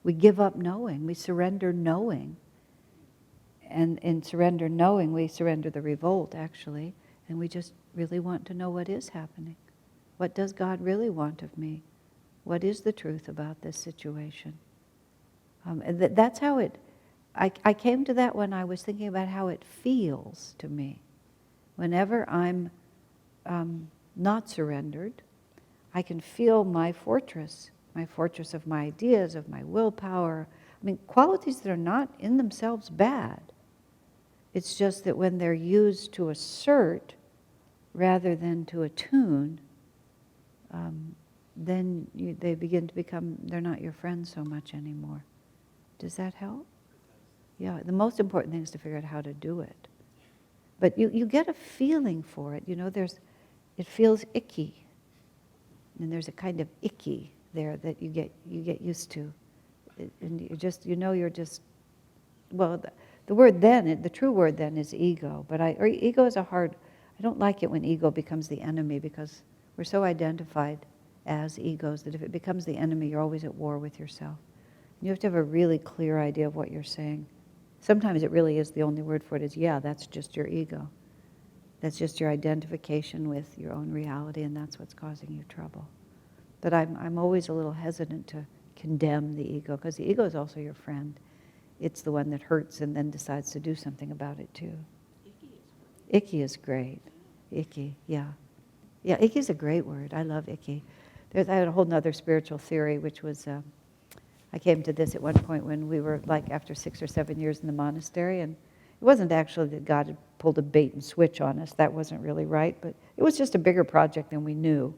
We give up knowing. We surrender knowing. And in surrender knowing, we surrender the revolt, actually. And we just really want to know what is happening. What does God really want of me? What is the truth about this situation? And that's how I came to that when I was thinking about how it feels to me. Whenever I'm not surrendered, I can feel my fortress of my ideas, of my willpower. I mean, qualities that are not in themselves bad. It's just that when they're used to assert rather than to attune, then they begin to become, they're not your friends so much anymore. Does that help? Yeah, the most important thing is to figure out how to do it. But you get a feeling for it. It feels icky. And there's a kind of icky there that you get used to. And you're just, well, the The word then, the true word then is ego. But or ego is I don't like it when ego becomes the enemy, because we're so identified as egos that if it becomes the enemy, you're always at war with yourself. You have to have a really clear idea of what you're saying. Sometimes it really is the only word for it is, yeah, that's just your ego. That's just your identification with your own reality, and that's what's causing you trouble. But I'm always a little hesitant to condemn the ego, because the ego is also your friend. It's the one that hurts and then decides to do something about it too. Icky is great. Icky, yeah. Yeah, icky is a great word. I love icky. I had a whole nother spiritual theory, which was, I came to this at one point when we were like after 6 or 7 years in the monastery, and it wasn't actually that God had pulled a bait and switch on us. That wasn't really right, but it was just a bigger project than we knew.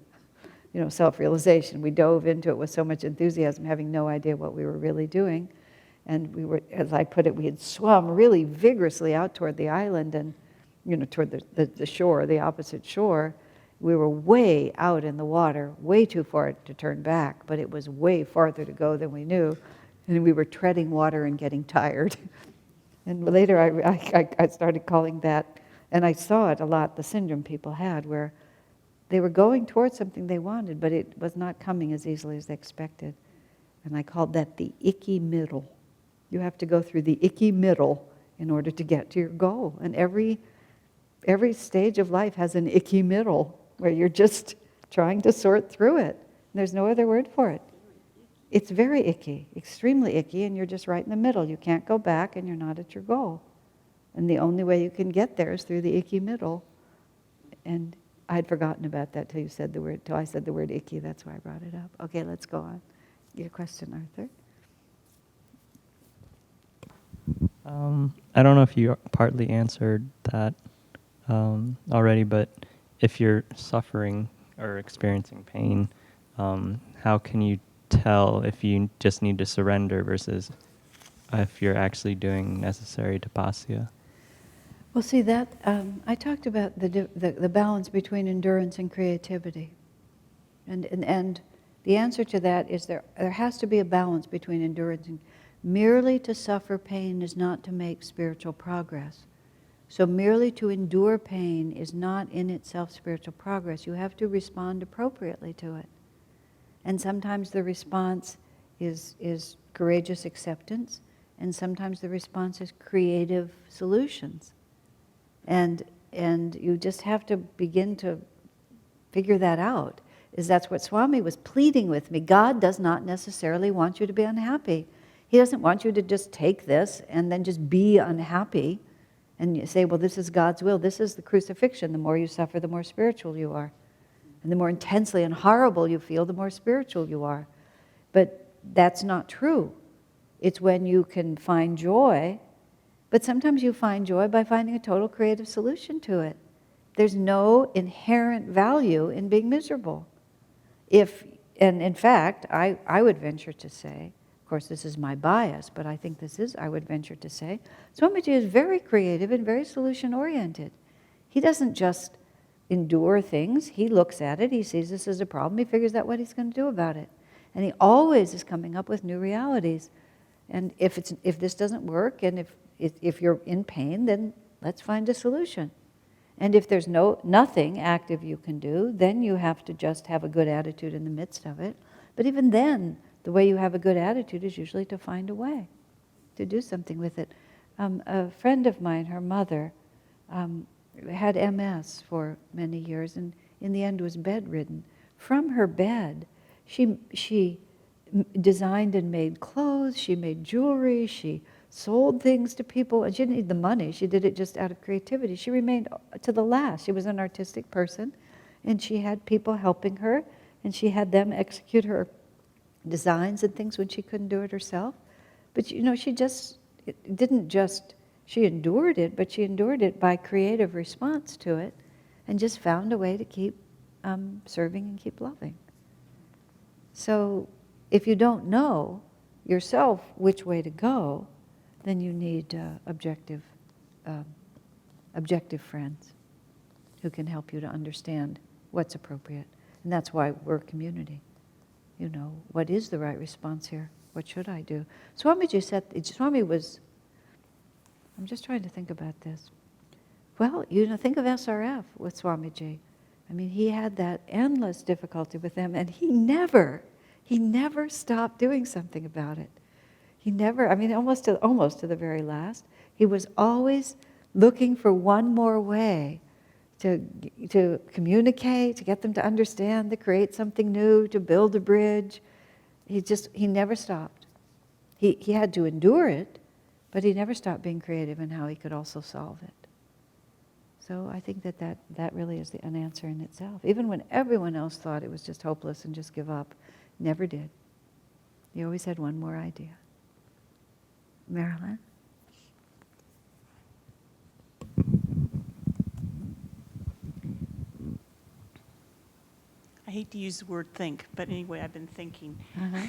Self-realization. We dove into it with so much enthusiasm, having no idea what we were really doing. And we were, as I put it, we had swum really vigorously out toward the island and, toward the shore, the opposite shore. We were way out in the water, way too far to turn back, but it was way farther to go than we knew. And we were treading water and getting tired. And later I started calling that, and I saw it a lot, the syndrome people had, where they were going towards something they wanted, but it was not coming as easily as they expected. And I called that the icky middle. You have to go through the icky middle in order to get to your goal. And every stage of life has an icky middle, where you're just trying to sort through it. There's no other word for it. It's very icky, extremely icky, and you're just right in the middle. You can't go back, and you're not at your goal. And the only way you can get there is through the icky middle. And I'd forgotten about that till I said the word icky. That's why I brought it up. Okay, let's go on. Your question, Arthur. I don't know if you partly answered that already, but if you're suffering or experiencing pain, how can you tell if you just need to surrender versus if you're actually doing necessary tapasya? Well, see that I talked about the balance between endurance and creativity, and the answer to that is there has to be a balance between endurance and merely to suffer pain is not to make spiritual progress. So merely to endure pain is not in itself spiritual progress. You have to respond appropriately to it. And sometimes the response is courageous acceptance, and sometimes the response is creative solutions. And you just have to begin to figure that out. That's what Swami was pleading with me. God does not necessarily want you to be unhappy. He doesn't want you to just take this and then just be unhappy and you say, well, this is God's will. This is the crucifixion. The more you suffer, the more spiritual you are. And the more intensely and horrible you feel, the more spiritual you are. But that's not true. It's when you can find joy, but sometimes you find joy by finding a total creative solution to it. There's no inherent value in being miserable. And in fact, I would venture to say, of course this is my bias, but I think I would venture to say, Swamiji is very creative and very solution-oriented. He doesn't just endure things. He looks at it, he sees this as a problem, he figures out what he's going to do about it. And he always is coming up with new realities. And if this doesn't work, and if you're in pain, then let's find a solution. And if there's nothing active you can do, then you have to just have a good attitude in the midst of it. But even then, the way you have a good attitude is usually to find a way to do something with it. A friend of mine, her mother, had MS for many years, and in the end was bedridden. From her bed, she designed and made clothes, she made jewelry, she sold things to people, and she didn't need the money, she did it just out of creativity. She remained to the last. She was an artistic person, and she had people helping her, and she had them execute her designs and things when she couldn't do it herself. But she endured it, but she endured it by creative response to it, and just found a way to keep serving and keep loving. So if you don't know yourself which way to go, then you need objective friends who can help you to understand what's appropriate. And that's why we're a community. What is the right response here? What should I do? Swami was I'm just trying to think about this. Well, think of SRF with Swamiji. I mean, he had that endless difficulty with them, and he never stopped doing something about it. He never, I mean, almost to the very last, he was always looking for one more way to communicate, to get them to understand, to create something new, to build a bridge. He never stopped. He had to endure it, but he never stopped being creative in how he could also solve it. So I think that really is an answer in itself. Even when everyone else thought it was just hopeless and just give up, never did. He always had one more idea. Marilyn? I hate to use the word think, but anyway, I've been thinking. Uh-huh.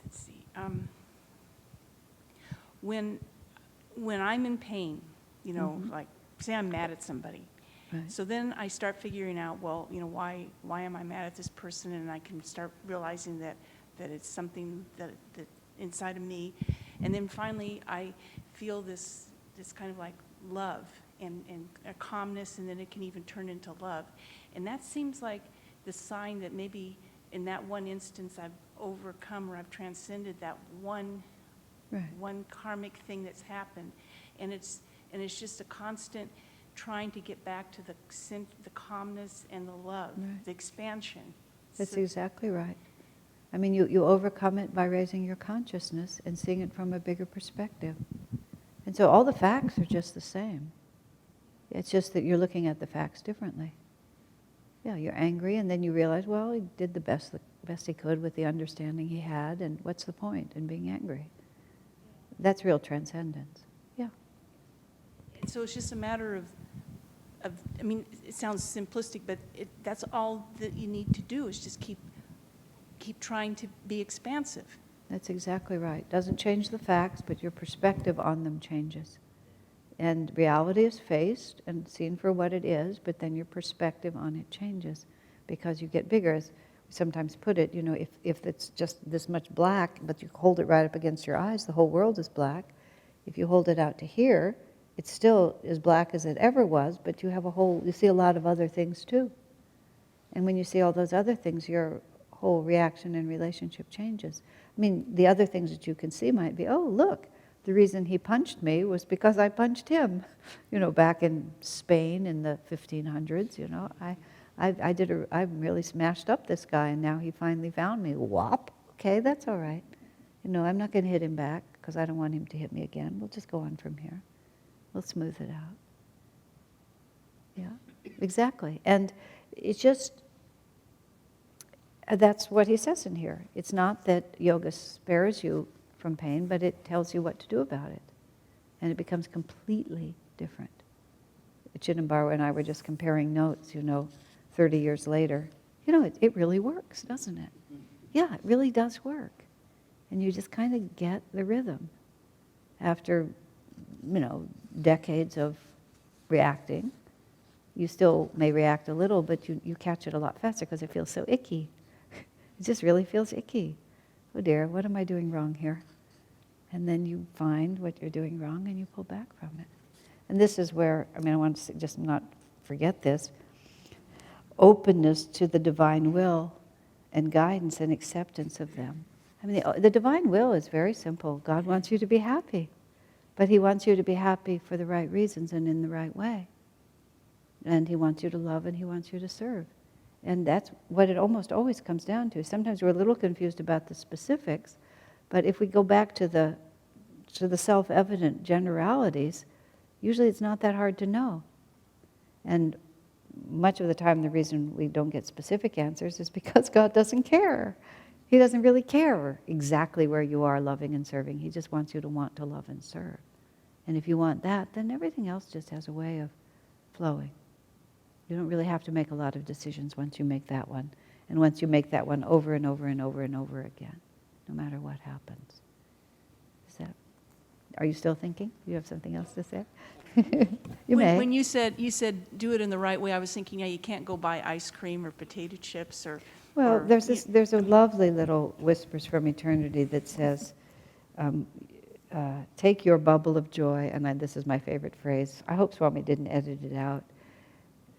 Let's see. When I'm in pain, like say I'm mad at somebody, Right. so then I start figuring out, well, why am I mad at this person, and I can start realizing that it's something that inside of me, and then finally I feel this kind of like love and a calmness, and then it can even turn into love, and that seems like the sign that maybe in that one instance I've overcome or I've transcended that one karmic thing that's happened, and it's just a constant trying to get back to the calmness and the love, the expansion. That's exactly right. I mean, you overcome it by raising your consciousness and seeing it from a bigger perspective. And so all the facts are just the same. It's just that you're looking at the facts differently. Yeah, you're angry, and then you realize, well, he did the best he could with the understanding he had, and what's the point in being angry? That's real transcendence. Yeah. So it's just a matter of I mean, it sounds simplistic, but that's all that you need to do is just keep trying to be expansive. That's exactly right. Doesn't change the facts, but your perspective on them changes. And reality is faced and seen for what it is, but then your perspective on it changes because you get bigger. As we sometimes put it, if it's just this much black, but you hold it right up against your eyes, the whole world is black. If you hold it out to here, it's still as black as it ever was, but you see a lot of other things too. And when you see all those other things, your whole reaction and relationship changes. I mean, the other things that you can see might be, oh, look, the reason he punched me was because I punched him. Back in Spain in the 1500s, I really smashed up this guy, and now he finally found me. Whop, okay, that's all right. I'm not going to hit him back because I don't want him to hit me again. We'll just go on from here. We'll smooth it out. Yeah, exactly. And it's just, that's what he says in here. It's not that yoga spares you from pain, but it tells you what to do about it. And it becomes completely different. Chidambaru and I were just comparing notes, 30 years later. It really works, doesn't it? Yeah, it really does work. And you just kind of get the rhythm. After, decades of reacting, you still may react a little, but you catch it a lot faster because it feels so icky. It just really feels icky. Oh dear, what am I doing wrong here? And then you find what you're doing wrong and you pull back from it. And this is where, I want to just not forget this, openness to the divine will and guidance and acceptance of them. The divine will is very simple. God wants you to be happy, but He wants you to be happy for the right reasons and in the right way. And He wants you to love and He wants you to serve. And that's what it almost always comes down to. Sometimes we're a little confused about the specifics, but if we go back to the self-evident generalities, usually it's not that hard to know. And much of the time the reason we don't get specific answers is because God doesn't care. He doesn't really care exactly where you are loving and serving. He just wants you to want to love and serve. And if you want that, then everything else just has a way of flowing. You don't really have to make a lot of decisions once you make that one. And once you make that one over and over and over and over again, no matter what happens. Are you still thinking? Do you have something else to say? You may. When you said do it in the right way, I was thinking, you can't go buy ice cream or potato chips or. Well, or, there's a lovely little Whispers from Eternity that says, take your bubble of joy, and this is my favorite phrase. I hope Swami didn't edit it out.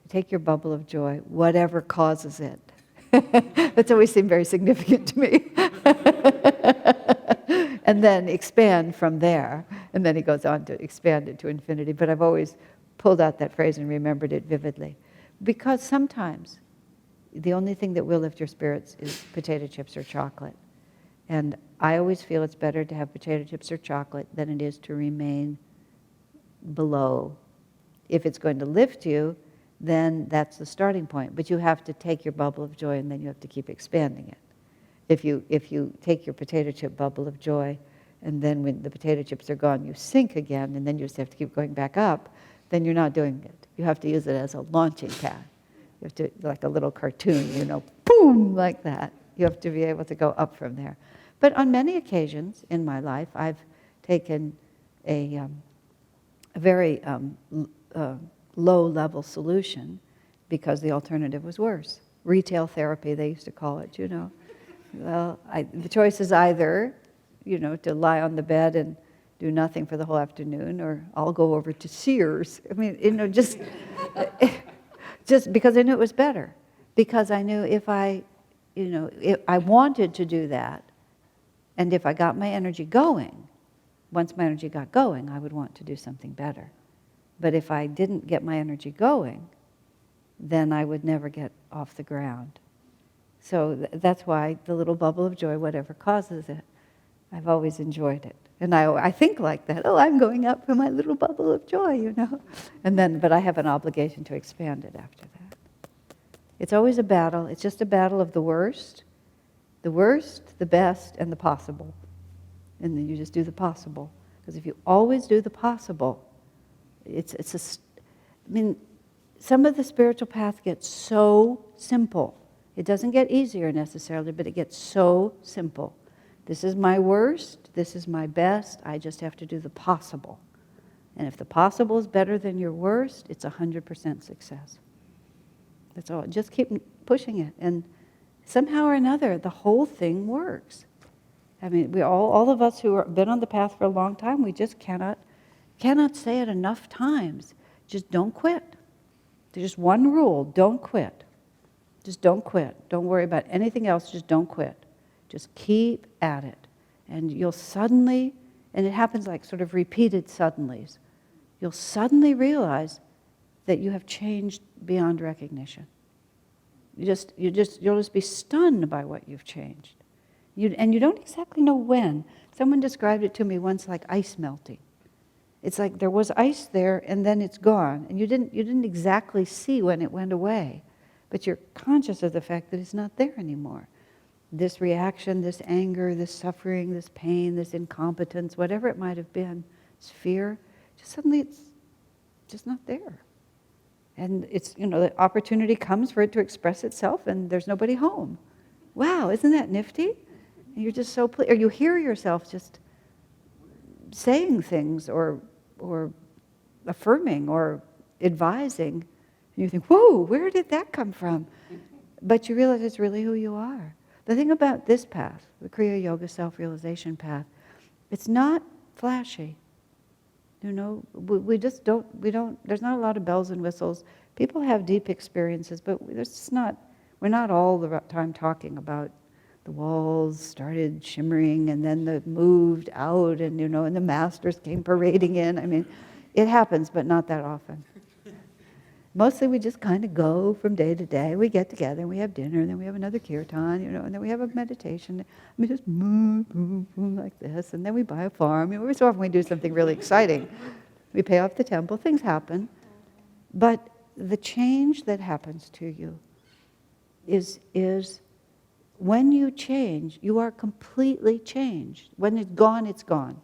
Take your bubble of joy, whatever causes it. That's always seemed very significant to me. And then expand from there. And then he goes on to expand it to infinity. But I've always pulled out that phrase and remembered it vividly. Because sometimes the only thing that will lift your spirits is potato chips or chocolate. And I always feel it's better to have potato chips or chocolate than it is to remain below. If it's going to lift you, then that's the starting point. But you have to take your bubble of joy and then you have to keep expanding it. If you take your potato chip bubble of joy and then when the potato chips are gone you sink again and then you just have to keep going back up, then you're not doing it. You have to use it as a launching pad. You have to, like a little cartoon, boom, like that. You have to be able to go up from there. But on many occasions in my life, I've taken a very low-level solution because the alternative was worse. Retail therapy, they used to call it, Well, the choice is either, to lie on the bed and do nothing for the whole afternoon, or I'll go over to Sears. I mean, just because I knew it was better. Because I knew if I wanted to do that, and if I got my energy going, once my energy got going, I would want to do something better. But if I didn't get my energy going, then I would never get off the ground. So that's why the little bubble of joy, whatever causes it, I've always enjoyed it. And I think like that, I'm going up for my little bubble of joy, but I have an obligation to expand it after that. It's always a battle. It's just a battle of the worst, the best, and the possible. And then you just do the possible. Because if you always do the possible, some of the spiritual path gets so simple. It doesn't get easier necessarily, but it gets so simple. This is my worst, this is my best, I just have to do the possible. And if the possible is better than your worst, it's 100% success. That's all. Just keep pushing it. And somehow or another, the whole thing works. We all of us who have been on the path for a long time, we just cannot say it enough times. Just don't quit. There's just one rule, don't quit. Just don't quit. Don't worry about anything else, just don't quit. Just keep at it. And you'll suddenly, and it happens like sort of repeated suddenlies, you'll suddenly realize that you have changed beyond recognition. You'll just be stunned by what you've changed. And you don't exactly know when. Someone described it to me once like ice melting. It's like there was ice there and then it's gone. And you didn't exactly see when it went away. But you're conscious of the fact that it's not there anymore. This reaction, this anger, this suffering, this pain, this incompetence, whatever it might have been, this fear, just suddenly it's just not there. And it's, the opportunity comes for it to express itself and there's nobody home. Wow, isn't that nifty? And you're just so or you hear yourself just saying things or affirming or advising, and you think, whoa, where did that come from? But you realize it's really who you are. The thing about this path, the Kriya Yoga self-realization path, it's not flashy. We just don't, there's not a lot of bells and whistles. People have deep experiences, but we're not all the time talking about the walls started shimmering and then they moved out and, and the masters came parading in. It happens, but not that often. Mostly we just kind of go from day to day. We get together and we have dinner and then we have another kirtan, and then we have a meditation. We just move like this, and then we buy a farm. Every so often we do something really exciting. We pay off the temple, things happen. But the change that happens to you is when you change, you are completely changed. When it's gone, it's gone.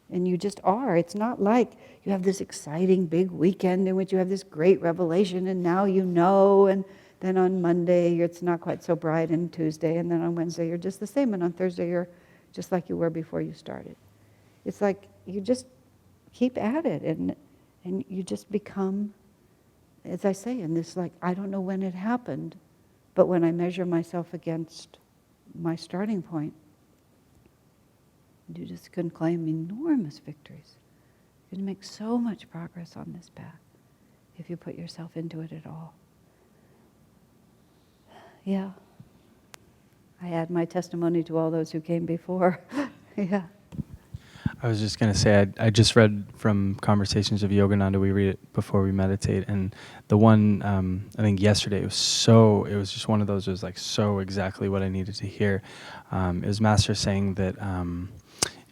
And you just are. It's not like you have this exciting big weekend in which you have this great revelation and now and then on Monday it's not quite so bright, and Tuesday, and then on Wednesday you're just the same, and on Thursday you're just like you were before you started. It's like you just keep at it, and And you just become, as I say, in this, like, I don't know when it happened, but when I measure myself against my starting point, you just can claim enormous victories. You can make so much progress on this path if you put yourself into it at all. Yeah. I add my testimony to all those who came before. Yeah. I was just going to say, I just read from Conversations of Yogananda. We read it before we meditate. And the one, I think yesterday, it was just one of those, it was like so exactly what I needed to hear. It was Master saying that,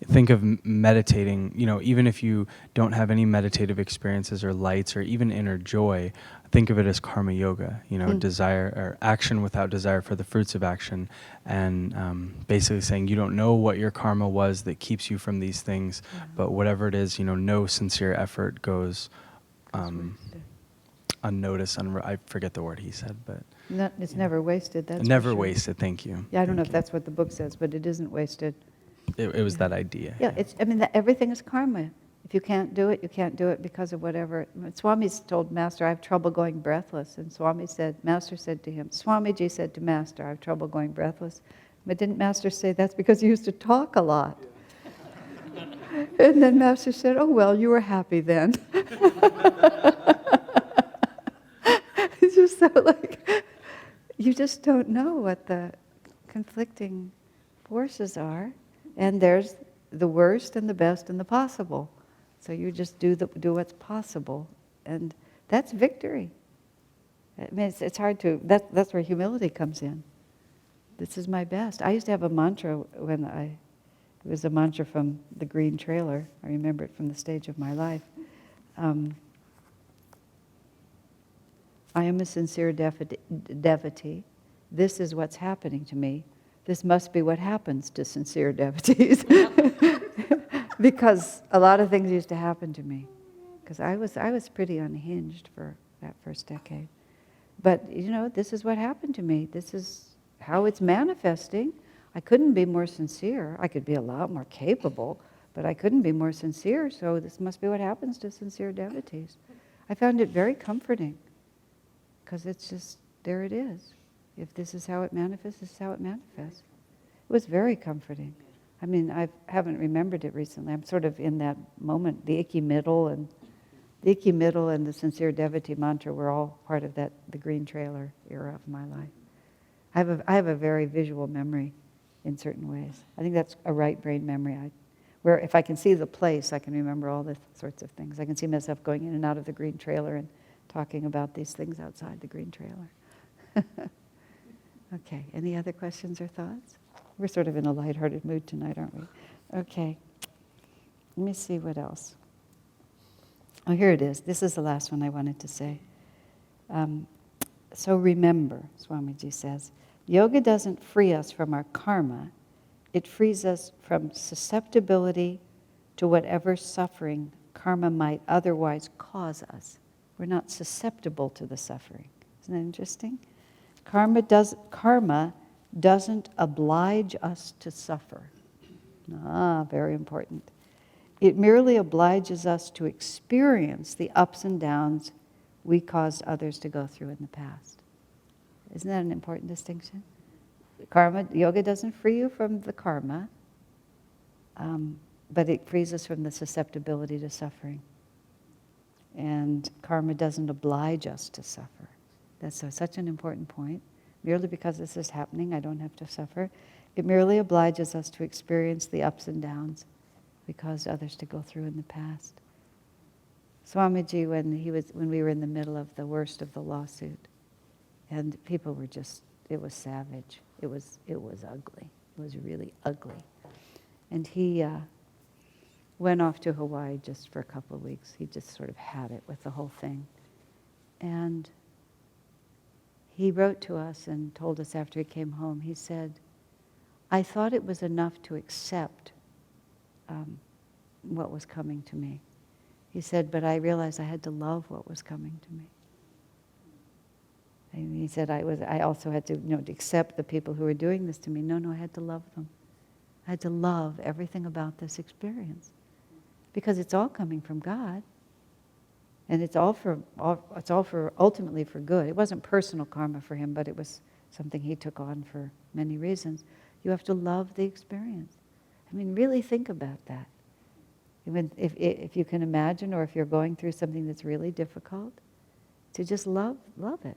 think of meditating, even if you don't have any meditative experiences or lights or even inner joy, think of it as karma yoga, desire or action without desire for the fruits of action. And basically saying you don't know what your karma was that keeps you from these things, but whatever it is, no sincere effort goes unnoticed. I forget the word he said, but... It's never wasted, that's never for sure. wasted, thank you. Yeah, I don't know Thank if you. that's what the book says, but it isn't wasted. It was that idea. Yeah, everything is karma. If you can't do it, you can't do it because of whatever. Swami's told Master, I have trouble going breathless. And Master said to him, Swamiji said to Master, I have trouble going breathless. But didn't Master say, that's because you used to talk a lot? And then Master said, oh, well, you were happy then. It's just so you just don't know what the conflicting forces are. And there's the worst and the best and the possible. So you just do what's possible. And that's victory. I mean, it's hard to, that's where humility comes in. This is my best. I used to have a mantra it was a mantra from the Green Trailer. I remember it from the stage of my life. I am a sincere devotee. This is what's happening to me. This must be what happens to sincere devotees. Because a lot of things used to happen to me. Because I was pretty unhinged for that first decade. But, this is what happened to me. This is how it's manifesting. I couldn't be more sincere. I could be a lot more capable, but I couldn't be more sincere, so this must be what happens to sincere devotees. I found it very comforting, because it's just, there it is. If this is how it manifests, this is how it manifests. It was very comforting. I mean, I haven't remembered it recently. I'm sort of in that moment, the icky middle and the sincere devotee mantra were all part of the Green Trailer era of my life. I have a very visual memory in certain ways. I think that's a right brain memory. Where if I can see the place, I can remember all the sorts of things. I can see myself going in and out of the Green Trailer and talking about these things outside the Green Trailer. Okay, any other questions or thoughts? We're sort of in a lighthearted mood tonight, aren't we? Okay, let me see what else. Oh, here it is. This is the last one I wanted to say. So remember, Swamiji says, yoga doesn't free us from our karma. It frees us from susceptibility to whatever suffering karma might otherwise cause us. We're not susceptible to the suffering. Isn't that interesting? Karma doesn't oblige us to suffer. Very important. It merely obliges us to experience the ups and downs we caused others to go through in the past. Isn't that an important distinction? Yoga doesn't free you from the karma, but it frees us from the susceptibility to suffering. And karma doesn't oblige us to suffer. That's such an important point. Merely because this is happening, I don't have to suffer. It merely obliges us to experience the ups and downs we caused others to go through in the past. Swamiji, when we were in the middle of the worst of the lawsuit, and people were just, it was savage. It was ugly. It was really ugly. And he went off to Hawaii just for a couple of weeks. He just sort of had it with the whole thing. And he wrote to us and told us after he came home, he said, I thought it was enough to accept what was coming to me. He said, but I realized I had to love what was coming to me. And he said, I also had to, to accept the people who were doing this to me. No, I had to love them. I had to love everything about this experience. Because it's all coming from God. And it's all for ultimately for good. It wasn't personal karma for him, but it was something he took on for many reasons. You have to love the experience. I mean, really think about that. Even if you can imagine, or if you're going through something that's really difficult, to just love it.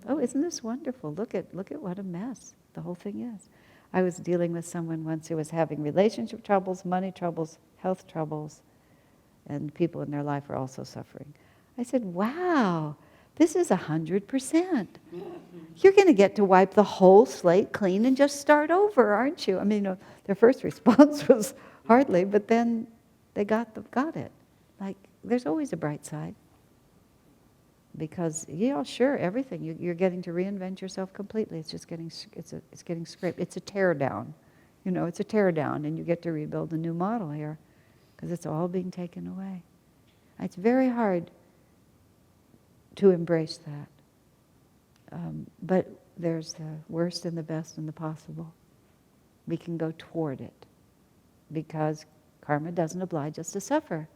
Oh, isn't this wonderful? Look at what a mess the whole thing is. I was dealing with someone once who was having relationship troubles, money troubles, health troubles, and people in their life are also suffering. I said, wow, this is 100%. You're going to get to wipe the whole slate clean and just start over, aren't you? I mean, their first response was hardly, but then they got it. Like, there's always a bright side. Because, yeah, sure, everything. You're getting to reinvent yourself completely. It's just getting scraped. It's a tear down. It's a tear down, and you get to rebuild a new model here, because it's all being taken away. It's very hard to embrace that. But there's the worst and the best and the possible. We can go toward it, because karma doesn't oblige us to suffer.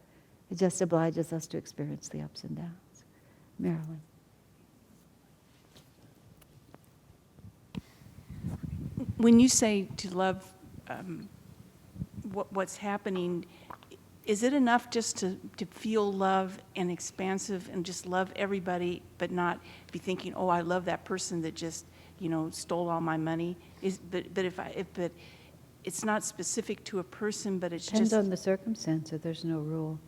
It just obliges us to experience the ups and downs. Marilyn. When you say to love what's happening, is it enough just to feel love and expansive and just love everybody, but not be thinking, oh, I love that person that just, stole all my money? But it's not specific to a person, but it's Depends just... on the circumstance. There's no rule.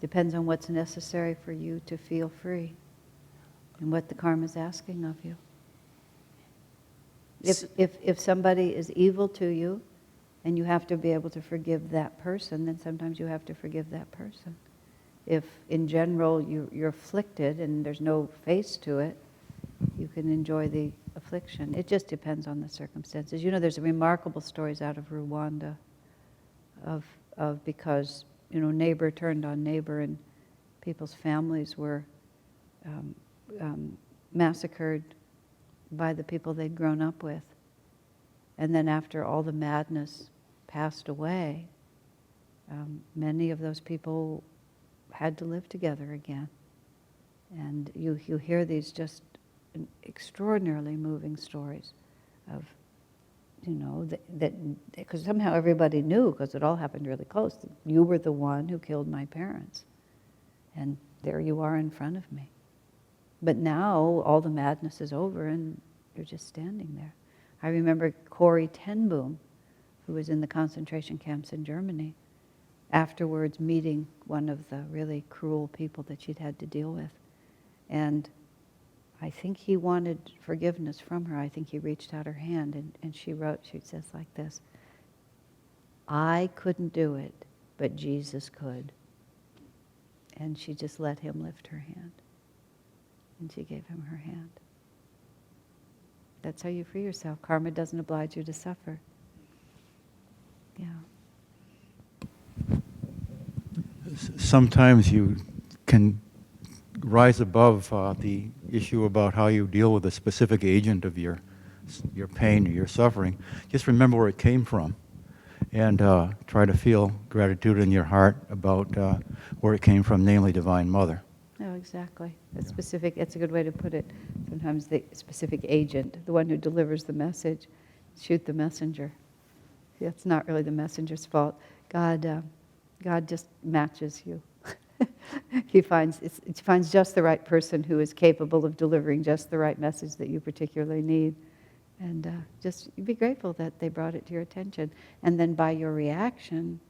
Depends on what's necessary for you to feel free and what the karma is asking of you. If somebody is evil to you and you have to be able to forgive that person, then sometimes you have to forgive that person. If in general you're afflicted and there's no face to it, you can enjoy the affliction. It just depends on the circumstances. There's remarkable stories out of Rwanda of because neighbor turned on neighbor, and people's families were massacred by the people they'd grown up with. And then after all the madness passed away, many of those people had to live together again. And you hear these just extraordinarily moving stories of, that because somehow everybody knew, because it all happened really close. You were the one who killed my parents, and there you are in front of me. But now all the madness is over, and you're just standing there. I remember Corrie ten Boom, who was in the concentration camps in Germany, afterwards meeting one of the really cruel people that she'd had to deal with, and I think he wanted forgiveness from her. I think he reached out her hand, and she says like this, I couldn't do it, but Jesus could. And she just let him lift her hand. And she gave him her hand. That's how you free yourself. Karma doesn't oblige you to suffer. Yeah. Sometimes you can rise above the issue about how you deal with a specific agent of your pain or your suffering. Just remember where it came from, and try to feel gratitude in your heart about where it came from, namely Divine Mother. No, exactly. It's a good way to put it. Sometimes the specific agent, the one who delivers the message, shoot the messenger. It's not really the messenger's fault. God just matches you. He finds just the right person who is capable of delivering just the right message that you particularly need. And just be grateful that they brought it to your attention. And then by your reaction,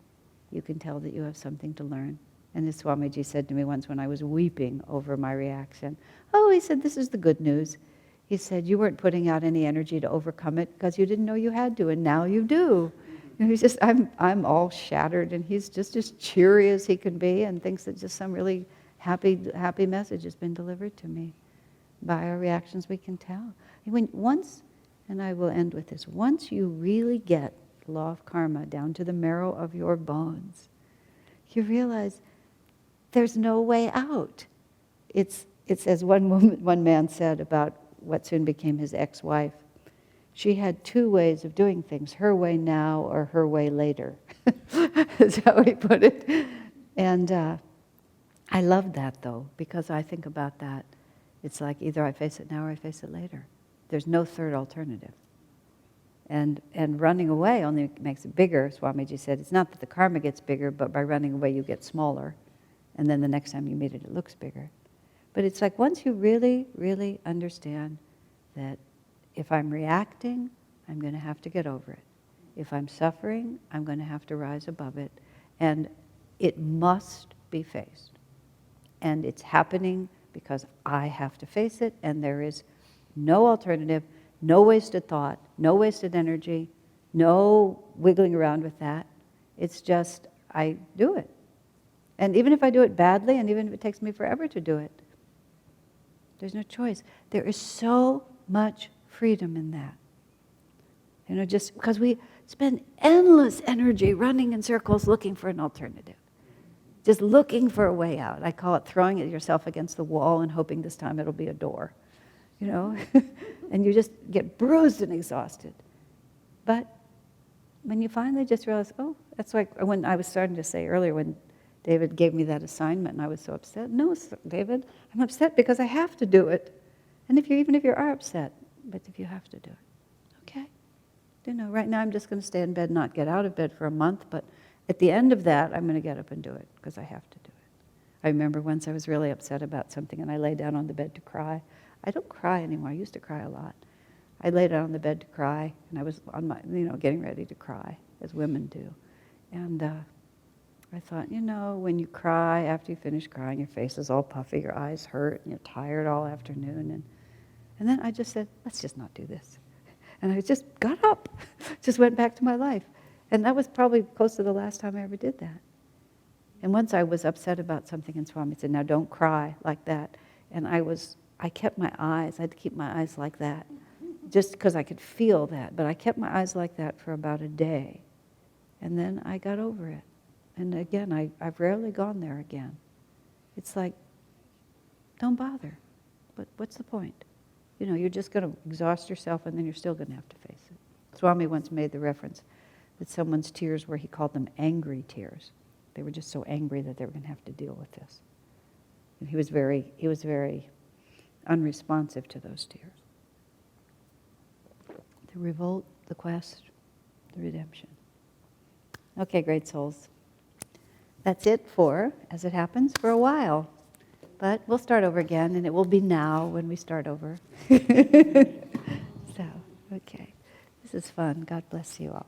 you can tell that you have something to learn. And as Swamiji said to me once when I was weeping over my reaction, he said, this is the good news. He said, you weren't putting out any energy to overcome it because you didn't know you had to, and now you do. And he's just, I'm all shattered, and he's just as cheery as he can be, and thinks that just some really happy message has been delivered to me. By our reactions, we can tell. And I will end with this, once you really get the law of karma down to the marrow of your bones, you realize there's no way out. It's as one man said about what soon became his ex-wife. She had two ways of doing things, her way now or her way later. That's how he put it. And I love that though, because I think about that. It's like either I face it now or I face it later. There's no third alternative. And running away only makes it bigger. Swamiji said, it's not that the karma gets bigger, but by running away you get smaller. And then the next time you meet it, it looks bigger. But it's like once you really, really understand that if I'm reacting, I'm going to have to get over it. If I'm suffering, I'm going to have to rise above it. And it must be faced. And it's happening because I have to face it, and there is no alternative, no wasted thought, no wasted energy, no wiggling around with that. It's just, I do it. And even if I do it badly, and even if it takes me forever to do it, there's no choice. There is so much freedom in that. You know, just because we spend endless energy running in circles looking for an alternative. Just looking for a way out. I call it throwing yourself against the wall and hoping this time it'll be a door. You know? And you just get bruised and exhausted. But when you finally just realize, oh, that's like when I was starting to say earlier when David gave me that assignment and I was so upset. No, David, I'm upset because I have to do it. And even if you are upset, but if you have to do it, okay. You know, right now I'm just going to stay in bed, not get out of bed for a month, but at the end of that, I'm going to get up and do it because I have to do it. I remember once I was really upset about something and I lay down on the bed to cry. I don't cry anymore. I used to cry a lot. I lay down on the bed to cry, and I was on my, getting ready to cry, as women do. And I thought, when you cry, after you finish crying, your face is all puffy, your eyes hurt, and you're tired all afternoon. And then I just said, let's just not do this. And I just got up, just went back to my life. And that was probably close to the last time I ever did that. And once I was upset about something, and Swami said, now don't cry like that. And I kept my eyes, I had to keep my eyes like that, just because I could feel that. But I kept my eyes like that for about a day. And then I got over it. And again, I've rarely gone there again. It's like, don't bother. But what's the point? You're just going to exhaust yourself and then you're still going to have to face it. Swami once made the reference that someone's tears were, he called them angry tears. They were just so angry that they were going to have to deal with this. And he was very unresponsive to those tears. The revolt, the quest, the redemption. Okay, great souls. That's it for, as it happens, for a while. But we'll start over again, and it will be now when we start over. So, okay. This is fun. God bless you all.